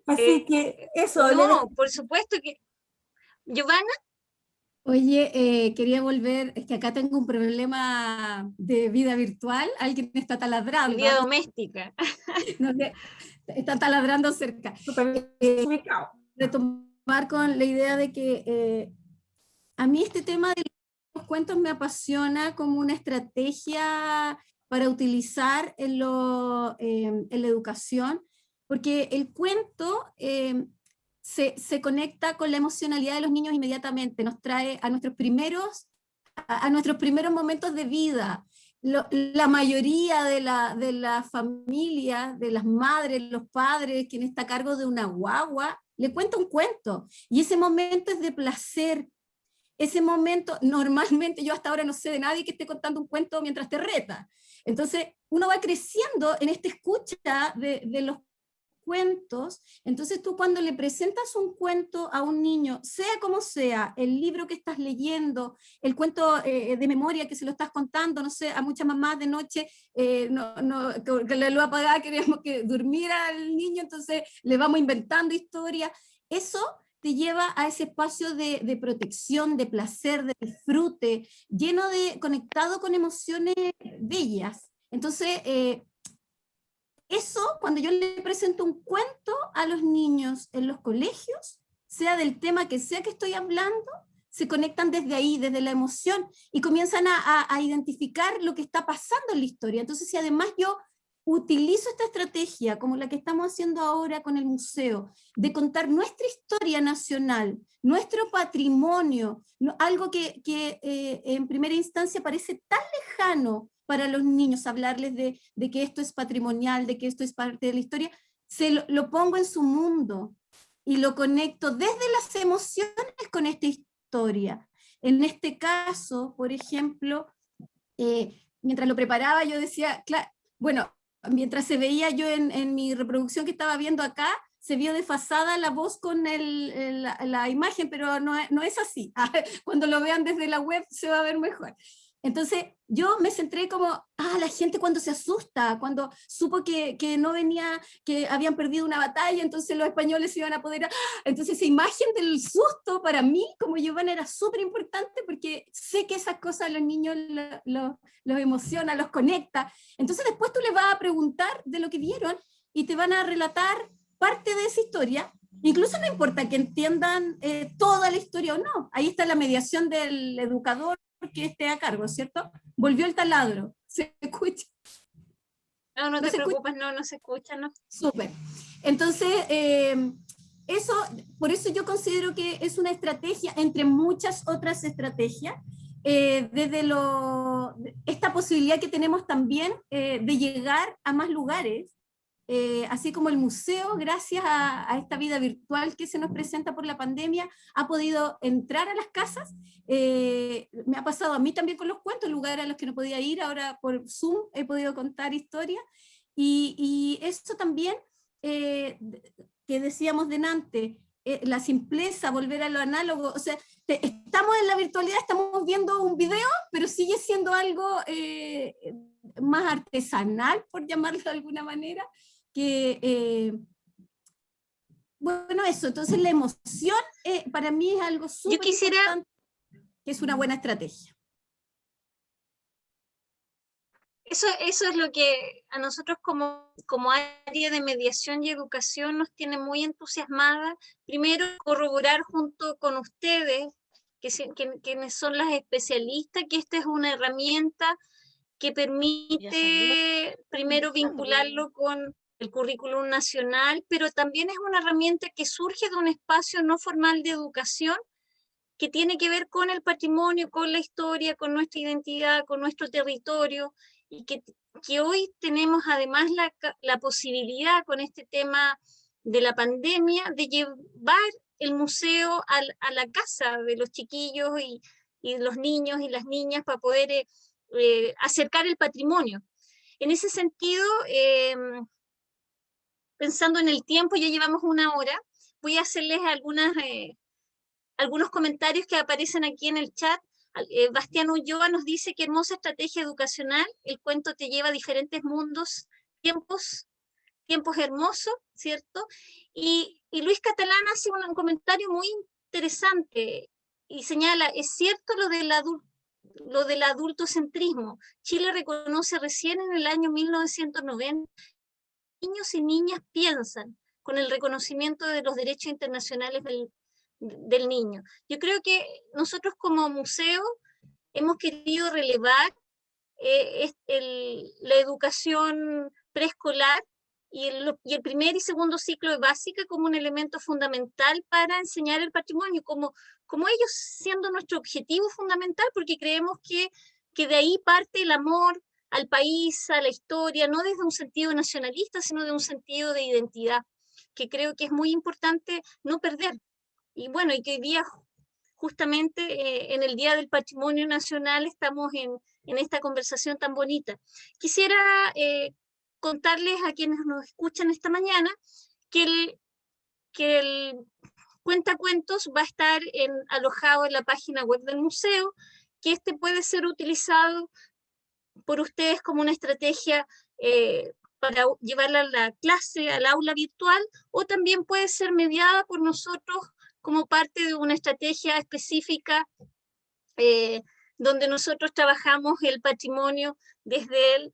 Así que eso. No, por supuesto que... Giovanna. Oye, quería volver, es que acá tengo un problema de vida virtual, alguien está taladrando. Vida doméstica. No sé, está taladrando cerca. Retomar con la idea de que a mí este tema de los cuentos me apasiona como una estrategia para utilizar en la educación, porque el cuento se conecta con la emocionalidad de los niños inmediatamente, nos trae a nuestros primeros momentos de vida. La mayoría de la familia, de las madres, los padres, quien está a cargo de una guagua, le cuenta un cuento, y ese momento es de placer. Ese momento, normalmente yo hasta ahora no sé de nadie que esté contando un cuento mientras te reta. Entonces, uno va creciendo en esta escucha de los cuentos. Entonces tú cuando le presentas un cuento a un niño, sea como sea, el libro que estás leyendo, el cuento de memoria que se lo estás contando, no sé, a muchas mamás de noche, que la luz apagada queremos que durmiera al niño, entonces le vamos inventando historias. Eso te lleva a ese espacio de protección, de placer, de disfrute, conectado con emociones bellas. Entonces, eso, cuando yo le presento un cuento a los niños en los colegios, sea del tema que sea que estoy hablando, se conectan desde ahí, desde la emoción, y comienzan a identificar lo que está pasando en la historia. Entonces, si además yo utilizo esta estrategia, como la que estamos haciendo ahora con el museo, de contar nuestra historia nacional, nuestro patrimonio, algo que en primera instancia parece tan lejano para los niños, hablarles de que esto es patrimonial, de que esto es parte de la historia, lo pongo en su mundo y lo conecto desde las emociones con esta historia. En este caso, por ejemplo, mientras lo preparaba yo decía, claro, bueno, mientras se veía yo en mi reproducción que estaba viendo acá, se vio desfasada la voz con la imagen, pero no es así. Cuando lo vean desde la web se va a ver mejor. Entonces yo me centré como, la gente cuando se asusta, cuando supo que no venía, que habían perdido una batalla, entonces los españoles se iban a apoderar. Entonces esa imagen del susto para mí, como Giovanna, era súper importante porque sé que esas cosas a los niños los emociona, los conecta. Entonces después tú les vas a preguntar de lo que vieron y te van a relatar parte de esa historia. Incluso no importa que entiendan toda la historia o no. Ahí está la mediación del educador que esté a cargo, ¿cierto? Volvió el taladro. ¿Se escucha? No te preocupes, no se escucha, ¿no? Súper. Entonces, por eso yo considero que es una estrategia entre muchas otras estrategias, desde esta posibilidad que tenemos también de llegar a más lugares, así como el museo, gracias a esta vida virtual que se nos presenta por la pandemia, ha podido entrar a las casas. Me ha pasado a mí también con los cuentos, lugares a los que no podía ir, ahora por Zoom he podido contar historias, y eso también, que decíamos delante, la simpleza, volver a lo análogo, o sea, estamos en la virtualidad, estamos viendo un video, pero sigue siendo algo más artesanal, por llamarlo de alguna manera, bueno, eso. Entonces la emoción para mí es algo súper importante, que es una buena estrategia. Eso es lo que a nosotros como área de mediación y educación nos tiene muy entusiasmadas. Primero, corroborar junto con ustedes, quienes son las especialistas, que esta es una herramienta que permite primero vincularlo con el currículum nacional, pero también es una herramienta que surge de un espacio no formal de educación que tiene que ver con el patrimonio, con la historia, con nuestra identidad, con nuestro territorio, y que hoy tenemos además la posibilidad con este tema de la pandemia de llevar el museo a la casa de los chiquillos y los niños y las niñas para poder acercar el patrimonio. En ese sentido, pensando en el tiempo, ya llevamos 1 hora, voy a hacerles algunos comentarios que aparecen aquí en el chat. Bastián Ulloa nos dice: qué hermosa estrategia educacional, el cuento te lleva a diferentes mundos, tiempos hermosos, ¿cierto? Y Luis Catalán hace un comentario muy interesante y señala: es cierto lo del adultocentrismo. Chile reconoce recién en el año 1990 niños y niñas piensan con el reconocimiento de los derechos internacionales del niño. Yo creo que nosotros como museo hemos querido relevar la educación preescolar y el primer y segundo ciclo de básica como un elemento fundamental para enseñar el patrimonio, como ellos siendo nuestro objetivo fundamental, porque creemos que de ahí parte el amor al país, a la historia, no desde un sentido nacionalista, sino de un sentido de identidad, que creo que es muy importante no perder. Y bueno, y que hoy día, justamente en el Día del Patrimonio Nacional, estamos en esta conversación tan bonita. Quisiera contarles a quienes nos escuchan esta mañana que el cuentacuentos va a estar alojado en la página web del museo, que este puede ser utilizado por ustedes como una estrategia para llevarla a la clase, al aula virtual, o también puede ser mediada por nosotros como parte de una estrategia específica donde nosotros trabajamos el patrimonio desde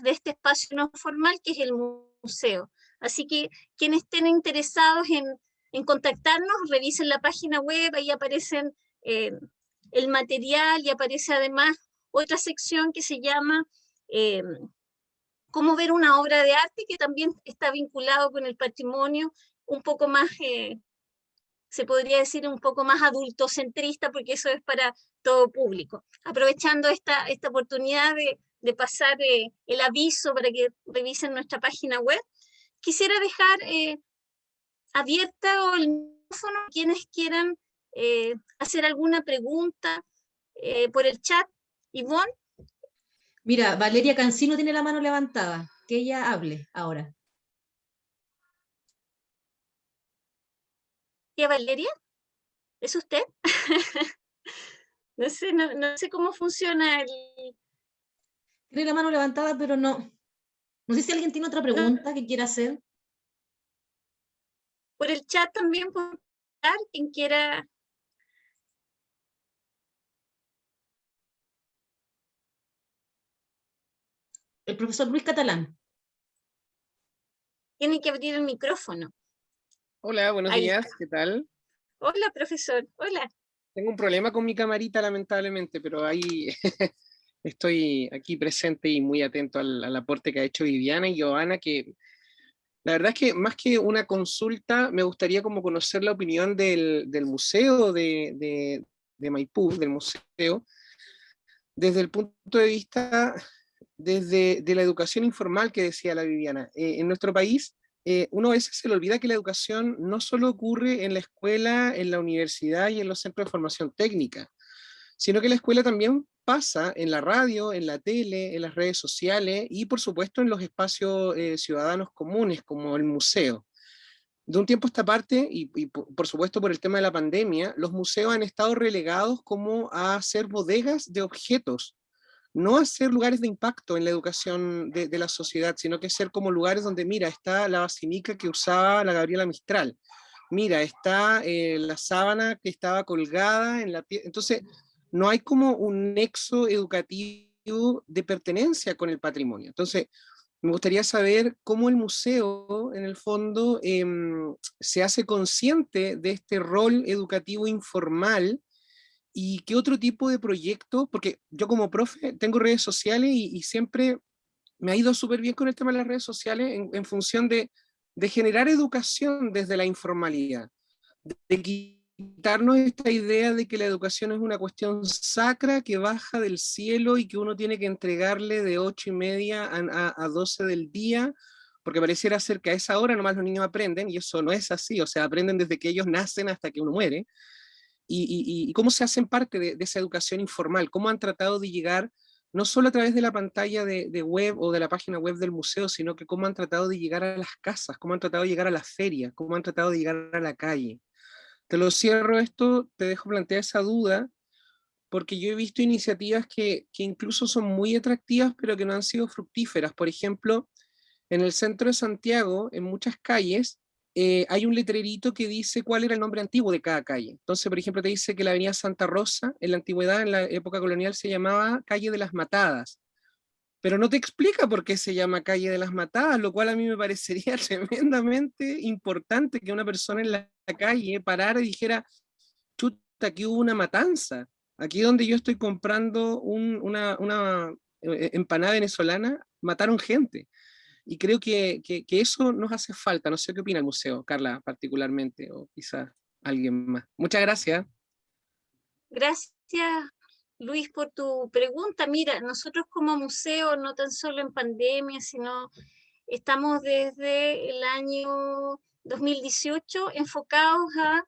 este espacio no formal que es el museo. Así que quienes estén interesados en contactarnos, revisen la página web, ahí aparecen el material y aparece además otra sección que se llama cómo ver una obra de arte, que también está vinculado con el patrimonio un poco más se podría decir un poco más adultocentrista, porque eso es para todo público. Aprovechando esta oportunidad de pasar el aviso para que revisen nuestra página web, quisiera dejar abierta el micrófono a quienes quieran hacer alguna pregunta por el chat. Ivonne. Mira, Valeria Cancino tiene la mano levantada, que ella hable ahora. ¿Tía Valeria? ¿Es usted? No sé cómo funciona el... Tiene la mano levantada, pero no. No sé si alguien tiene otra pregunta que quiera hacer. Por el chat también, por quien quiera. El profesor Luis Catalán. Tiene que abrir el micrófono. Hola, buenos Ahí días, está. ¿qué tal? Hola, profesor. Hola. Tengo un problema con mi camarita, lamentablemente, pero ahí estoy aquí presente y muy atento al aporte que ha hecho Viviana y Joana, que la verdad es que más que una consulta, me gustaría como conocer la opinión del museo de Maipú, del museo, desde el punto de vista de la educación informal que decía la Viviana. En nuestro país, uno a veces se le olvida que la educación no solo ocurre en la escuela, en la universidad y en los centros de formación técnica, sino que la escuela también pasa en la radio, en la tele, en las redes sociales y por supuesto en los espacios ciudadanos comunes como el museo. De un tiempo a esta parte, y por supuesto por el tema de la pandemia, los museos han estado relegados como a ser bodegas de objetos, no a ser lugares de impacto en la educación de la sociedad, sino que ser como lugares donde, mira, está la basinica que usaba la Gabriela Mistral, mira, está la sábana que estaba colgada en la piel. Entonces, no hay como un nexo educativo de pertenencia con el patrimonio. Entonces, me gustaría saber cómo el museo, en el fondo, se hace consciente de este rol educativo informal y qué otro tipo de proyectos, porque yo como profe tengo redes sociales y siempre me ha ido súper bien con el tema de las redes sociales en función de generar educación desde la informalidad, de quitarnos esta idea de que la educación es una cuestión sacra que baja del cielo y que uno tiene que entregarle de 8:30 a 12 del día, porque pareciera ser que a esa hora nomás los niños aprenden, y eso no es así, o sea, aprenden desde que ellos nacen hasta que uno muere, y cómo se hacen parte de esa educación informal, cómo han tratado de llegar, no solo a través de la pantalla de web o de la página web del museo, sino que cómo han tratado de llegar a las casas, cómo han tratado de llegar a las ferias, cómo han tratado de llegar a la calle. Te lo cierro esto, te dejo plantear esa duda, porque yo he visto iniciativas que incluso son muy atractivas, pero que no han sido fructíferas. Por ejemplo, en el centro de Santiago, en muchas calles, hay un letrerito que dice cuál era el nombre antiguo de cada calle. Entonces, por ejemplo, te dice que la avenida Santa Rosa, en la antigüedad, en la época colonial, se llamaba Calle de las Matadas. Pero no te explica por qué se llama Calle de las Matadas, lo cual a mí me parecería tremendamente importante que una persona en la calle parara y dijera, chuta, aquí hubo una matanza. Aquí donde yo estoy comprando una empanada venezolana, mataron gente. Y creo que eso nos hace falta. No sé qué opina el museo, Carla, particularmente, o quizás alguien más. Muchas gracias. Gracias, Luis, por tu pregunta. Mira, nosotros como museo, no tan solo en pandemia, sino estamos desde el año 2018 enfocados a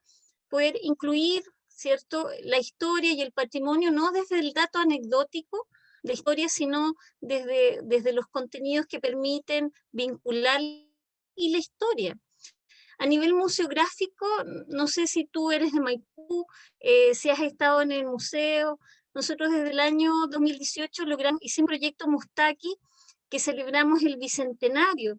poder incluir, ¿cierto?, la historia y el patrimonio, no desde el dato anecdótico de historia, sino desde los contenidos que permiten vincular y la historia. A nivel museográfico, no sé si tú eres de Maipú, si has estado en el museo. Nosotros desde el año 2018 hicimos un proyecto Mustaki, que celebramos el bicentenario.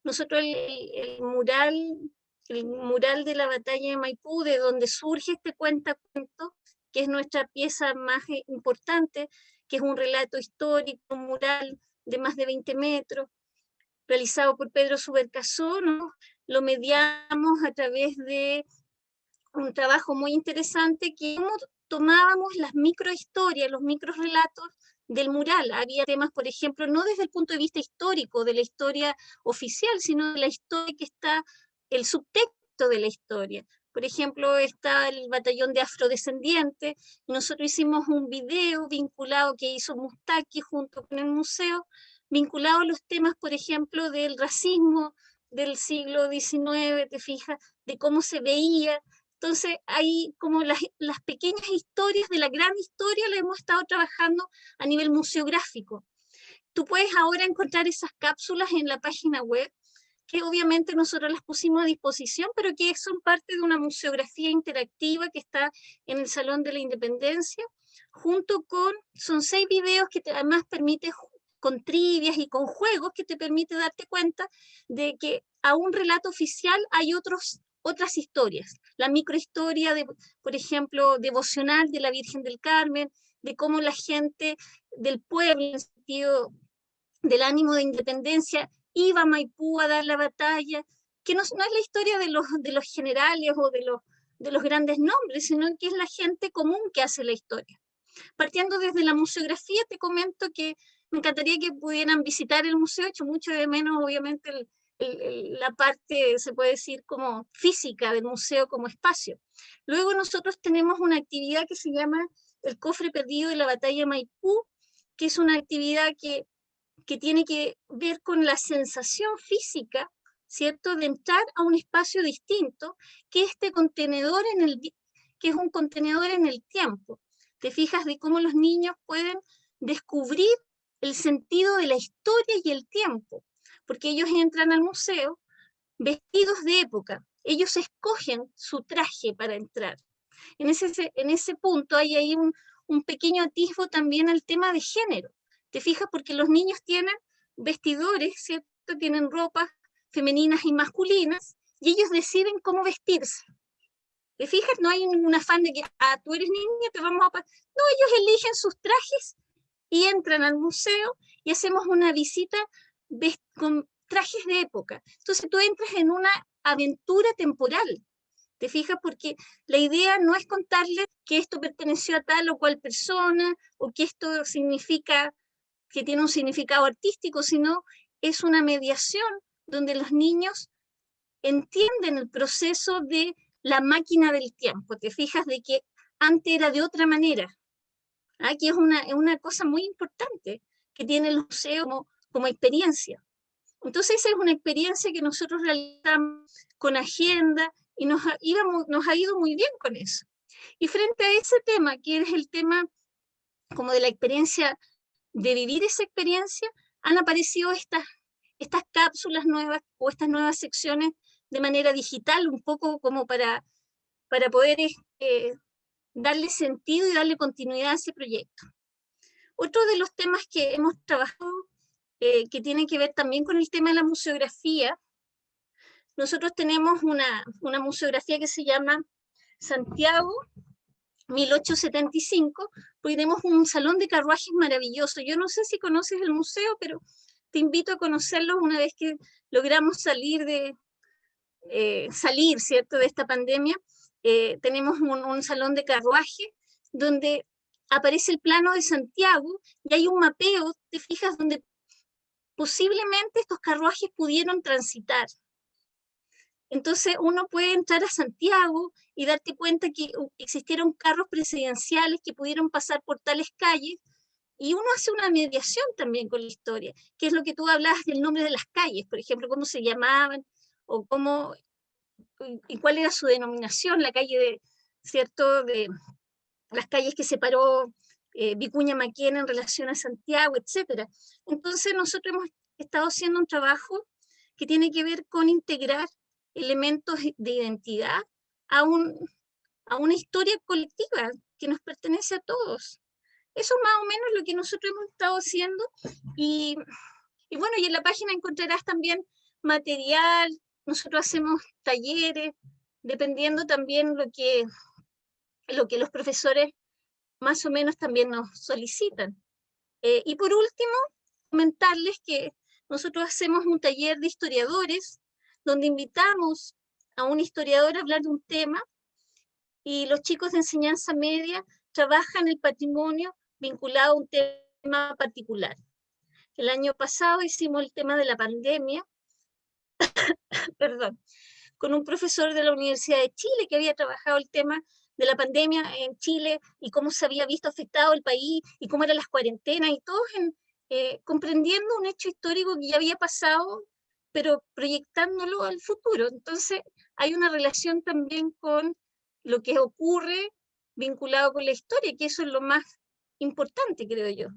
Nosotros el mural de la batalla de Maipú, de donde surge este cuentacuentos, que es nuestra pieza más importante, que es un relato histórico, un mural de más de 20 metros, realizado por Pedro Subercasó, ¿no? Lo mediamos a través de un trabajo muy interesante que tomábamos las microhistorias, los microrelatos del mural. Había temas, por ejemplo, no desde el punto de vista histórico, de la historia oficial, sino de la historia que está, el subtexto de la historia. Por ejemplo, está el batallón de afrodescendientes, y nosotros hicimos un video vinculado que hizo Mustaki junto con el museo, vinculado a los temas, por ejemplo, del racismo del siglo XIX, te fijas, de cómo se veía. Entonces, hay como las pequeñas historias de la gran historia las hemos estado trabajando a nivel museográfico. Tú puedes ahora encontrar esas cápsulas en la página web, que obviamente nosotros las pusimos a disposición, pero que son parte de una museografía interactiva que está en el Salón de la Independencia, junto con, son 6 videos que además permite, con trivias y con juegos, que te permite darte cuenta de que a un relato oficial hay otras historias. La microhistoria, por ejemplo, devocional de la Virgen del Carmen, de cómo la gente del pueblo, en el sentido del ánimo de independencia, iba a Maipú a dar la batalla, que no es la historia de los generales o de los grandes nombres, sino que es la gente común que hace la historia. Partiendo desde la museografía, te comento que me encantaría que pudieran visitar el museo, hecho mucho de menos, obviamente, la parte, se puede decir, como física del museo como espacio. Luego nosotros tenemos una actividad que se llama El cofre perdido de la batalla de Maipú, que es una actividad que tiene que ver con la sensación física, ¿cierto?, de entrar a un espacio distinto, que este contenedor que es un contenedor en el tiempo. Te fijas de cómo los niños pueden descubrir el sentido de la historia y el tiempo, porque ellos entran al museo vestidos de época, ellos escogen su traje para entrar. En ese punto hay ahí un pequeño atisbo también al tema de género. ¿Te fijas? Porque los niños tienen vestidores, ¿cierto? Tienen ropas femeninas y masculinas, y ellos deciden cómo vestirse. ¿Te fijas? No hay ningún afán de que, tú eres niña, te vamos a... No, ellos eligen sus trajes y entran al museo y hacemos una visita con trajes de época. Entonces tú entras en una aventura temporal. ¿Te fijas? Porque la idea no es contarles que esto perteneció a tal o cual persona, o que esto significa, que tiene un significado artístico, sino es una mediación donde los niños entienden el proceso de la máquina del tiempo. Te fijas de que antes era de otra manera. Aquí es una cosa muy importante que tiene el museo como experiencia. Entonces esa es una experiencia que nosotros realizamos con agenda y nos ha ido muy bien con eso. Y frente a ese tema, que es el tema como de la experiencia, de vivir esa experiencia, han aparecido estas cápsulas nuevas o estas nuevas secciones de manera digital, un poco como para poder darle sentido y darle continuidad a ese proyecto. Otro de los temas que hemos trabajado, que tiene que ver también con el tema de la museografía, nosotros tenemos una museografía que se llama Santiago 1875, porque tenemos un salón de carruajes maravilloso. Yo no sé si conoces el museo, pero te invito a conocerlo una vez que logramos salir, ¿cierto?, de esta pandemia. Tenemos un salón de carruaje donde aparece el plano de Santiago y hay un mapeo, te fijas, donde posiblemente estos carruajes pudieron transitar. Entonces uno puede entrar a Santiago y darte cuenta que existieron carros presidenciales que pudieron pasar por tales calles, y uno hace una mediación también con la historia, que es lo que tú hablabas del nombre de las calles, por ejemplo, cómo se llamaban, o cómo, y cuál era su denominación, la calle ¿cierto?, de las calles que separó Vicuña Maquena en relación a Santiago, etc. Entonces nosotros hemos estado haciendo un trabajo que tiene que ver con integrar elementos de identidad a una historia colectiva que nos pertenece a todos. Eso es más o menos lo que nosotros hemos estado haciendo, y bueno, y en la página encontrarás también material. Nosotros hacemos talleres, dependiendo también lo que los profesores más o menos también nos solicitan. Y por último, comentarles que nosotros hacemos un taller de historiadores, donde invitamos a un historiador a hablar de un tema, y los chicos de enseñanza media trabajan el patrimonio vinculado a un tema particular. El año pasado hicimos el tema de la pandemia, perdón, con un profesor de la Universidad de Chile que había trabajado el tema de la pandemia en Chile y cómo se había visto afectado el país y cómo eran las cuarentenas y todos comprendiendo un hecho histórico que ya había pasado, pero proyectándolo al futuro. Entonces hay una relación también con lo que ocurre vinculado con la historia, que eso es lo más importante, creo yo.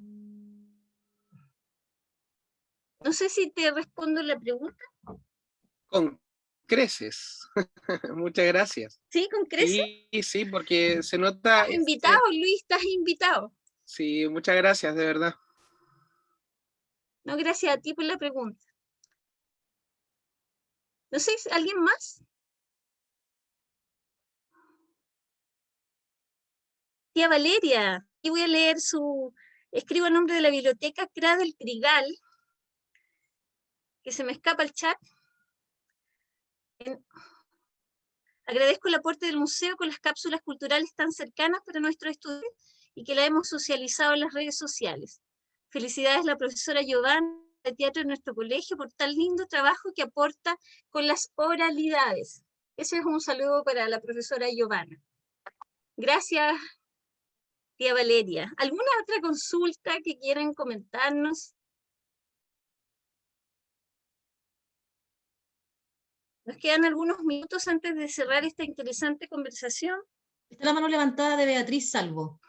No sé si te respondo la pregunta. Con creces. Muchas gracias. ¿Sí, con creces? Sí, sí, porque se nota... Estás invitado, Luis, estás invitado. Sí, muchas gracias, de verdad. No, gracias a ti por la pregunta. No sé, ¿alguien más? Tía Valeria, y voy a leer escribo el nombre de la biblioteca CRA del Trigal, que se me escapa el chat. Agradezco el aporte del museo con las cápsulas culturales tan cercanas para nuestros estudiantes y que la hemos socializado en las redes sociales. Felicidades a la profesora Giovanna de teatro de nuestro colegio por tan lindo trabajo que aporta con las oralidades. Ese es un saludo para la profesora Giovanna. Gracias, tía Valeria. ¿Alguna otra consulta que quieran comentarnos? Nos quedan algunos minutos antes de cerrar esta interesante conversación. Está la mano levantada de Beatriz Salvo.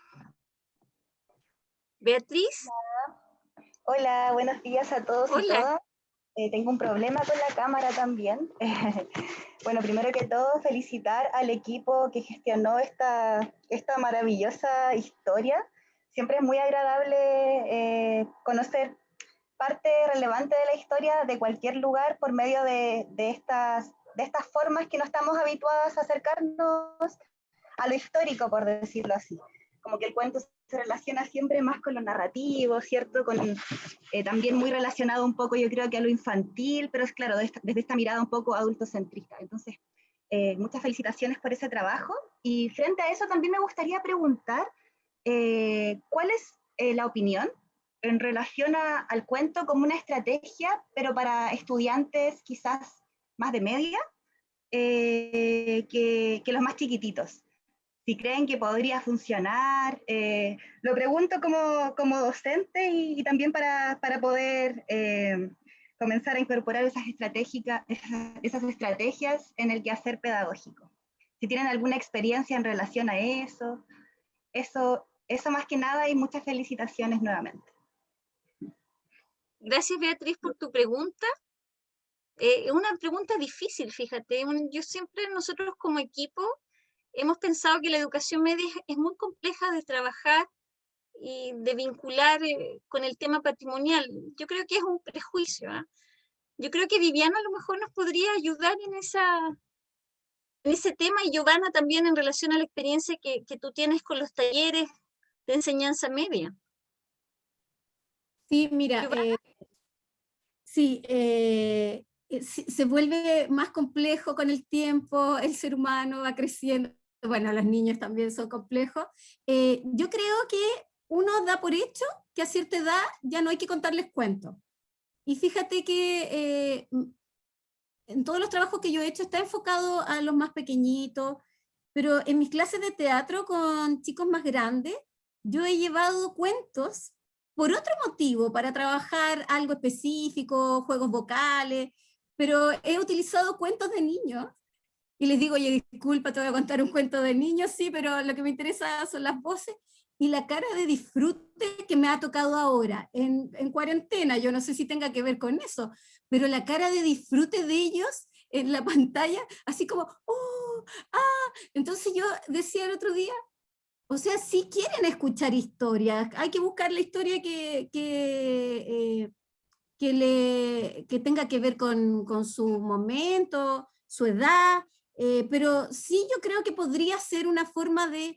Beatriz. Hola, buenos días a todos y Hola. todas. Tengo un problema con la cámara también. Bueno, primero que todo, felicitar al equipo que gestionó esta maravillosa historia. Siempre es muy agradable conocer parte relevante de la historia de cualquier lugar por medio de estas formas que no estamos habituadas a acercarnos a lo histórico, por decirlo así. Como que el cuento se relaciona siempre más con lo narrativo, ¿cierto? También muy relacionado un poco, yo creo que a lo infantil, pero es claro, desde esta mirada un poco adultocentrista. Entonces, muchas felicitaciones por ese trabajo. Y frente a eso también me gustaría preguntar, ¿cuál es la opinión en relación al cuento como una estrategia, pero para estudiantes quizás más de media, que los más chiquititos? Si creen que podría funcionar, lo pregunto como docente y también para poder comenzar a incorporar esas estrategias en el quehacer pedagógico. Si tienen alguna experiencia en relación a eso más que nada, y muchas felicitaciones nuevamente. Gracias, Beatriz, por tu pregunta. Una pregunta difícil, fíjate. Nosotros como equipo, hemos pensado que la educación media es muy compleja de trabajar y de vincular con el tema patrimonial. Yo creo que es un prejuicio. Yo creo que Viviana a lo mejor nos podría ayudar en ese tema, y Giovanna también en relación a la experiencia que tú tienes con los talleres de enseñanza media. Sí, mira, se vuelve más complejo con el tiempo, el ser humano va creciendo, bueno, los niños también son complejos. Yo creo que uno da por hecho que a cierta edad ya no hay que contarles cuentos. Y fíjate que en todos los trabajos que yo he hecho está enfocado a los más pequeñitos, pero en mis clases de teatro con chicos más grandes, yo he llevado cuentos por otro motivo, para trabajar algo específico, juegos vocales, pero he utilizado cuentos de niños. Y les digo, oye, disculpa, te voy a contar un cuento de niños, sí, pero lo que me interesa son las voces y la cara de disfrute que me ha tocado ahora, en cuarentena. Yo no sé si tenga que ver con eso, pero la cara de disfrute de ellos en la pantalla, así como, ¡oh! ¡Ah! Entonces yo decía el otro día, o sea, si quieren escuchar historias, hay que buscar la historia que tenga que ver con su momento, su edad, pero sí yo creo que podría ser una forma de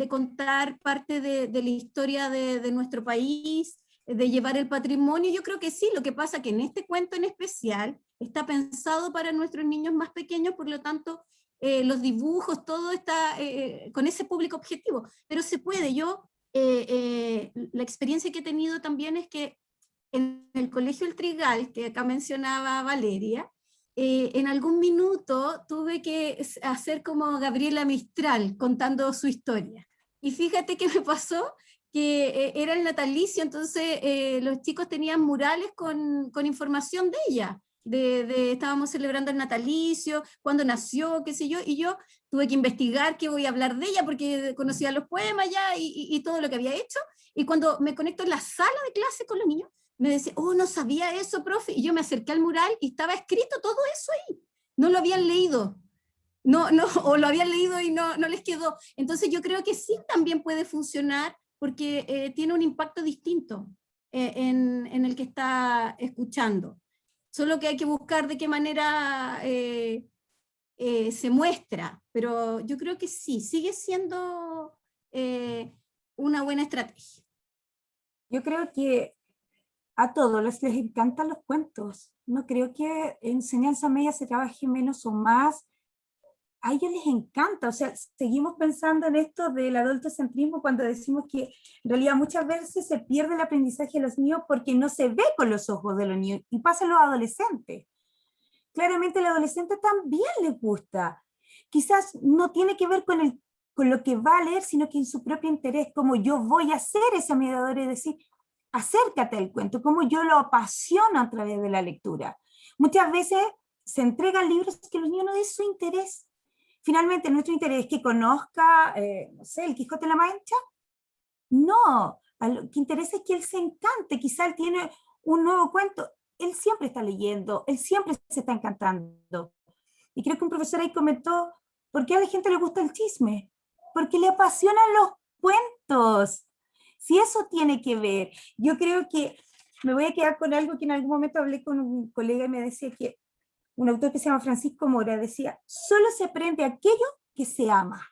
contar parte de la historia de nuestro país, de llevar el patrimonio. Yo creo que sí, lo que pasa que en este cuento en especial está pensado para nuestros niños más pequeños, por lo tanto, los dibujos, todo está con ese público objetivo, pero se puede. La experiencia que he tenido también es que en el Colegio El Trigal, que acá mencionaba Valeria, en algún minuto tuve que hacer como Gabriela Mistral contando su historia. Y fíjate que me pasó que era el natalicio, entonces los chicos tenían murales con información de ella. Estábamos celebrando el natalicio, cuándo nació, qué sé yo, y yo tuve que investigar qué voy a hablar de ella porque conocía los poemas ya y todo lo que había hecho. Y cuando me conecto en la sala de clase con los niños, me decía, oh, no sabía eso, profe. Y yo me acerqué al mural y estaba escrito todo eso ahí. No lo habían leído. O lo habían leído y no les quedó. Entonces yo creo que sí también puede funcionar porque tiene un impacto distinto en el que está escuchando. Solo que hay que buscar de qué manera se muestra, pero yo creo que sí, sigue siendo una buena estrategia. Yo creo que a todos les encantan los cuentos. No creo que en enseñanza media se trabaje menos o más. A ellos les encanta, o sea, seguimos pensando en esto del adultocentrismo cuando decimos que en realidad muchas veces se pierde el aprendizaje de los niños porque no se ve con los ojos de los niños, y pasa a los adolescentes. Claramente al adolescente también les gusta. Quizás no tiene que ver con lo que va a leer, sino que en su propio interés, como yo voy a ser esa mediadora y decir, acércate al cuento, como yo lo apasiono a través de la lectura. Muchas veces se entregan libros que los niños no es su interés. Finalmente, nuestro interés es que conozca, no sé, el Quijote de la Mancha. No, lo que interesa es que él se encante, quizá él tiene un nuevo cuento, él siempre está leyendo, él siempre se está encantando. Y creo que un profesor ahí comentó, ¿por qué a la gente le gusta el chisme? Porque le apasionan los cuentos. Si eso tiene que ver, yo creo que me voy a quedar con algo que en algún momento hablé con un colega y me decía que un autor que se llama Francisco Mora decía, solo se aprende aquello que se ama.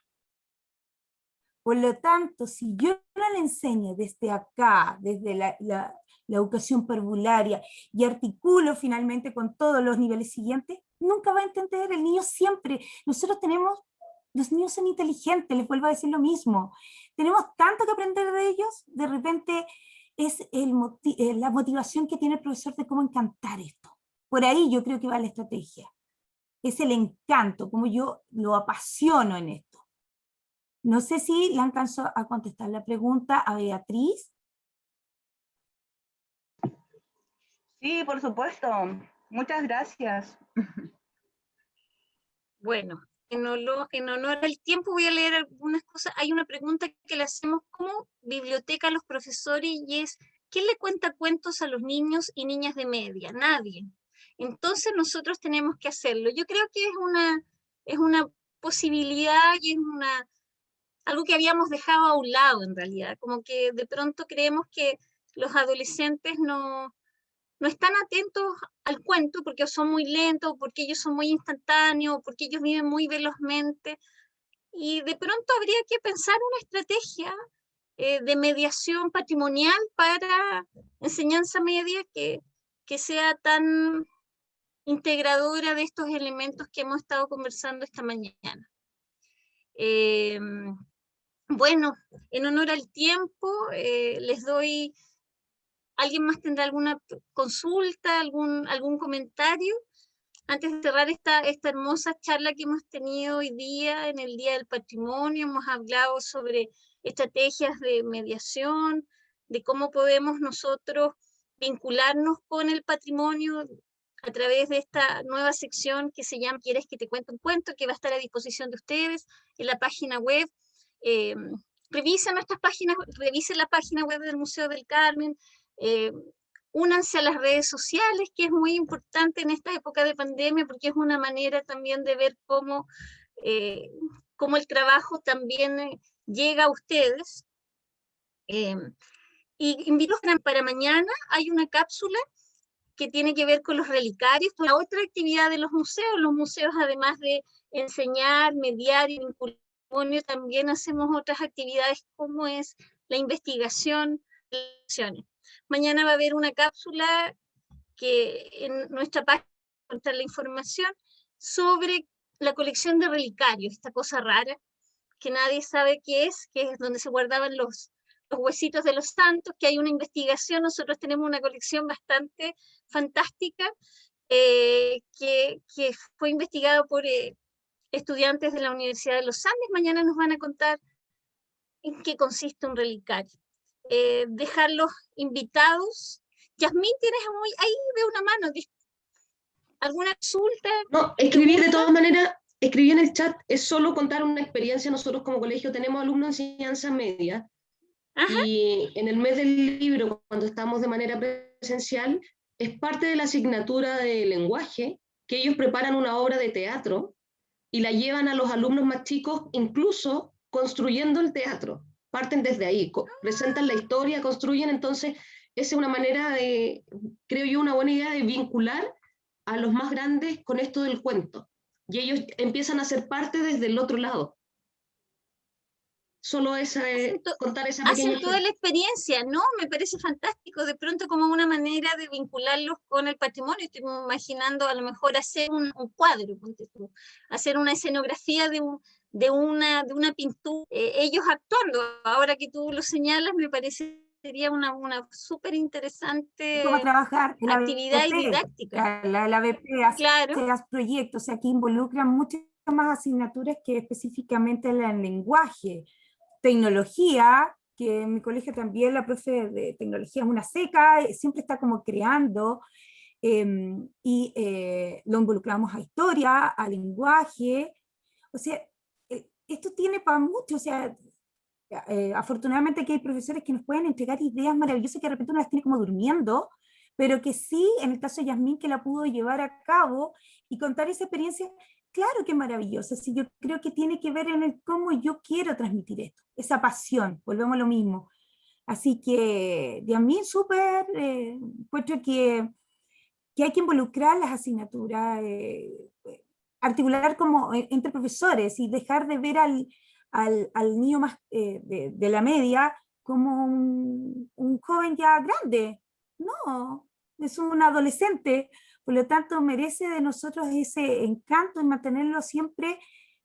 Por lo tanto, si yo no le enseño desde acá, desde la educación parvularia, y articulo finalmente con todos los niveles siguientes, nunca va a entender. El niño siempre, los niños son inteligentes, les vuelvo a decir lo mismo. Tenemos tanto que aprender de ellos, de repente es la motivación que tiene el profesor de cómo encantar esto. Por ahí yo creo que va la estrategia. Es el encanto, como yo lo apasiono en esto. No sé si le alcanzó a contestar la pregunta a Beatriz. Sí, por supuesto. Muchas gracias. Bueno, en honor al tiempo voy a leer algunas cosas. Hay una pregunta que le hacemos como biblioteca a los profesores y es, ¿quién le cuenta cuentos a los niños y niñas de media? Nadie. Entonces nosotros tenemos que hacerlo. Yo creo que es una posibilidad y es algo que habíamos dejado a un lado en realidad. Como que de pronto creemos que los adolescentes no están atentos al cuento porque son muy lentos, porque ellos son muy instantáneos, porque ellos viven muy velozmente. Y de pronto habría que pensar una estrategia de mediación patrimonial para enseñanza media que sea tan integradora de estos elementos que hemos estado conversando esta mañana. Bueno, en honor al tiempo, les doy... ¿Alguien más tendrá alguna consulta, algún comentario? Antes de cerrar esta hermosa charla que hemos tenido hoy día, en el Día del Patrimonio, hemos hablado sobre estrategias de mediación, de cómo podemos nosotros vincularnos con el patrimonio a través de esta nueva sección que se llama ¿Quieres que te cuente un cuento?, que va a estar a disposición de ustedes en la página web. Revisen nuestras páginas, revisen la página web del Museo del Carmen, únanse a las redes sociales, que es muy importante en esta época de pandemia, porque es una manera también de ver cómo el trabajo también llega a ustedes. Y invito para mañana, hay una cápsula que tiene que ver con los relicarios, la otra actividad de los museos además de enseñar, mediar y vincular, también hacemos otras actividades como es la investigación. Mañana va a haber una cápsula que en nuestra página encontrar la información sobre la colección de relicarios, esta cosa rara que nadie sabe qué es, que es donde se guardaban los huesitos de los santos, que hay una investigación. Nosotros tenemos una colección bastante fantástica que fue investigado por estudiantes de la Universidad de los Andes. Mañana nos van a contar en qué consiste un relicario. Dejarlos invitados. Yasmín, tienes ahí veo una mano. ¿Alguna consulta? No, escribir de todas maneras, escribir en el chat es solo contar una experiencia. Nosotros como colegio tenemos alumnos de enseñanza media. Ajá. Y en el mes del libro, cuando estamos de manera presencial, es parte de la asignatura de lenguaje que ellos preparan una obra de teatro y la llevan a los alumnos más chicos, incluso construyendo el teatro. Parten desde ahí, presentan la historia, construyen. Entonces esa es una manera de, creo yo, una buena idea de vincular a los más grandes con esto del cuento. Y ellos empiezan a ser parte desde el otro lado. Solo esa, contar esa pequeña... Hacen toda la experiencia, ¿no? Me parece fantástico, de pronto como una manera de vincularlos con el patrimonio. Estoy imaginando a lo mejor hacer un cuadro, hacer una escenografía de una pintura, ellos actuando. Ahora que tú lo señalas, me parece sería una súper interesante actividad y didáctica. La BP hace proyectos, o sea, que involucran muchas más asignaturas que específicamente el lenguaje. Tecnología, que en mi colegio también la profe de tecnología es una seca, siempre está como creando, y lo involucramos a historia, a lenguaje, o sea, esto tiene para mucho, o sea, afortunadamente aquí hay profesores que nos pueden entregar ideas maravillosas que de repente uno las tiene como durmiendo, pero que sí, en el caso de Yasmín, que la pudo llevar a cabo y contar esa experiencia. Claro que es maravilloso, sí, yo creo que tiene que ver en el cómo yo quiero transmitir esto, esa pasión, volvemos a lo mismo. Así que, de a mí súper, encuentro que hay que involucrar las asignaturas, articular como entre profesores y dejar de ver al niño más de la media como un joven ya grande. No, es un adolescente. Por lo tanto, merece de nosotros ese encanto y mantenerlo siempre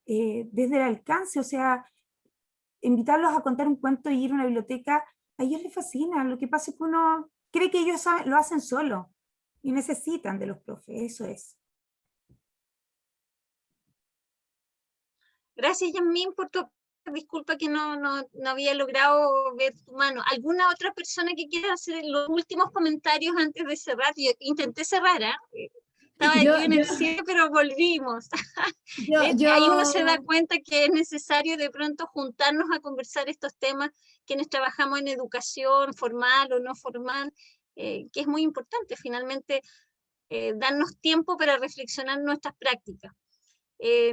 desde el alcance, o sea, invitarlos a contar un cuento y ir a una biblioteca, a ellos les fascina. Lo que pasa es que uno cree que ellos lo hacen solo y necesitan de los profes, eso es. Gracias, Yasmín, por tu... Disculpa que no había logrado ver tu mano. ¿Alguna otra persona que quiera hacer los últimos comentarios antes de cerrar? Yo intenté cerrar, estaba yo en el cierre, pero volvimos. Ahí uno se da cuenta que es necesario de pronto juntarnos a conversar estos temas, quienes trabajamos en educación formal o no formal, que es muy importante finalmente darnos tiempo para reflexionar nuestras prácticas.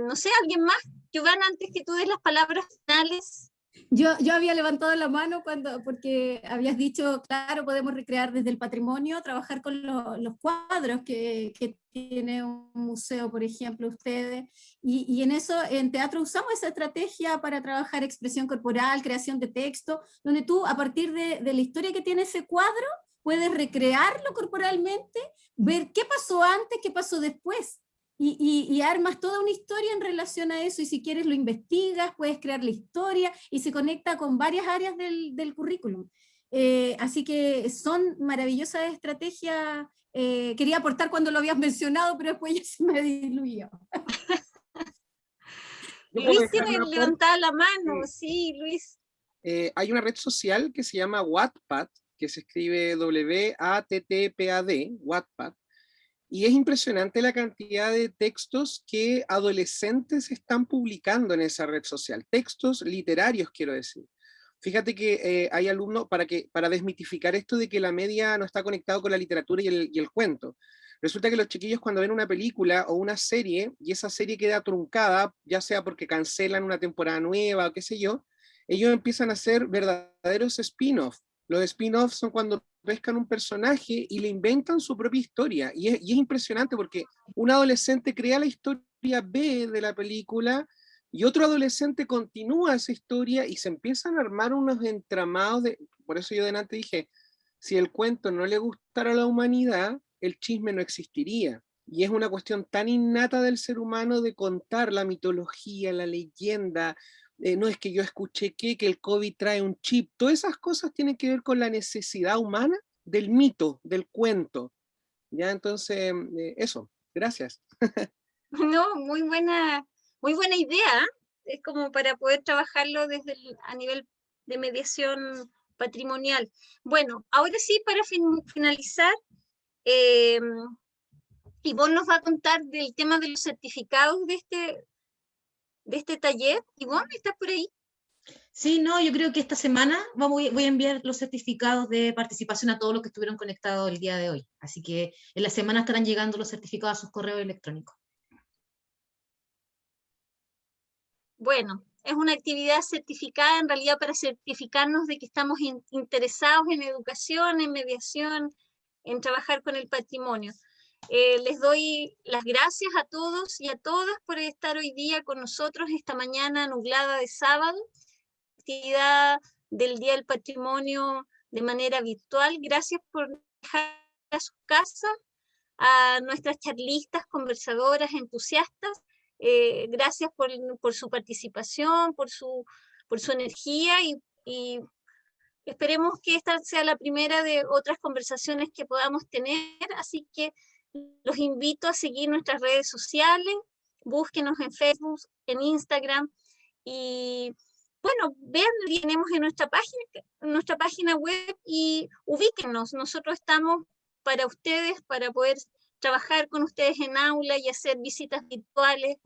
No sé, ¿alguien más? Giovanna, antes que tú des las palabras finales. Yo había levantado la mano porque habías dicho, claro, podemos recrear desde el patrimonio, trabajar con los cuadros que tiene un museo, por ejemplo, ustedes, y en eso, en teatro usamos esa estrategia para trabajar expresión corporal, creación de texto, donde tú, a partir de la historia que tiene ese cuadro, puedes recrearlo corporalmente, ver qué pasó antes, qué pasó después. Y armas toda una historia en relación a eso, y si quieres lo investigas, puedes crear la historia, y se conecta con varias áreas del currículum. Así que son maravillosas estrategias. Quería aportar cuando lo habías mencionado, pero después ya se me diluyó. Luis tiene levantada la mano, sí, Luis. Hay una red social que se llama Wattpad, que se escribe W-A-T-T-P-A-D, Wattpad. Y es impresionante la cantidad de textos que adolescentes están publicando en esa red social. Textos literarios, quiero decir. Fíjate que hay alumnos, para desmitificar esto de que la media no está conectado con la literatura y el cuento. Resulta que los chiquillos cuando ven una película o una serie, y esa serie queda truncada, ya sea porque cancelan una temporada nueva o qué sé yo, ellos empiezan a hacer verdaderos spin-offs. Los spin-offs son cuando pescan un personaje y le inventan su propia historia. Y es impresionante porque un adolescente crea la historia B de la película y otro adolescente continúa esa historia y se empiezan a armar unos entramados. Por eso yo delante dije, si el cuento no le gustara a la humanidad, el chisme no existiría. Y es una cuestión tan innata del ser humano de contar la mitología, la leyenda. No es que yo escuché que el COVID trae un chip. Todas esas cosas tienen que ver con la necesidad humana del mito, del cuento. Ya, entonces, eso, gracias. No, muy buena idea. Es como para poder trabajarlo a nivel de mediación patrimonial. Bueno, ahora sí, para finalizar, Ivonne nos va a contar del tema de los certificados de este taller. Ivonne, ¿estás por ahí? Sí, no, yo creo que esta semana voy a enviar los certificados de participación a todos los que estuvieron conectados el día de hoy. Así que en la semana estarán llegando los certificados a sus correos electrónicos. Bueno, es una actividad certificada en realidad para certificarnos de que estamos interesados en educación, en mediación, en trabajar con el patrimonio. Les doy las gracias a todos y a todas por estar hoy día con nosotros esta mañana nublada de sábado, actividad del Día del Patrimonio de manera virtual. Gracias por dejar a su casa, a nuestras charlistas, conversadoras, entusiastas. Gracias por su participación, por su energía y esperemos que esta sea la primera de otras conversaciones que podamos tener, así que los invito a seguir nuestras redes sociales, búsquenos en Facebook, en Instagram y bueno, vean lo que tenemos en nuestra página web y ubíquennos. Nosotros estamos para ustedes, para poder trabajar con ustedes en aula y hacer visitas virtuales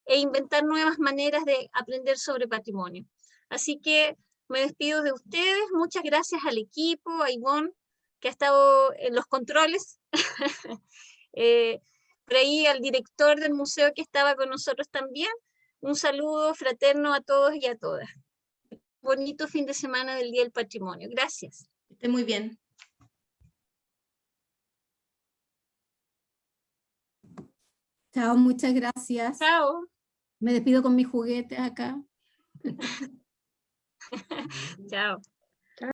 e inventar nuevas maneras de aprender sobre patrimonio. Así que me despido de ustedes. Muchas gracias al equipo, a Ivonne, que ha estado en los controles. Por ahí al director del museo que estaba con nosotros también. Un saludo fraterno a todos y a todas. Bonito fin de semana del Día del Patrimonio. Gracias. Que esté muy bien. Chao, muchas gracias. Chao. Me despido con mis juguetes acá. Chao.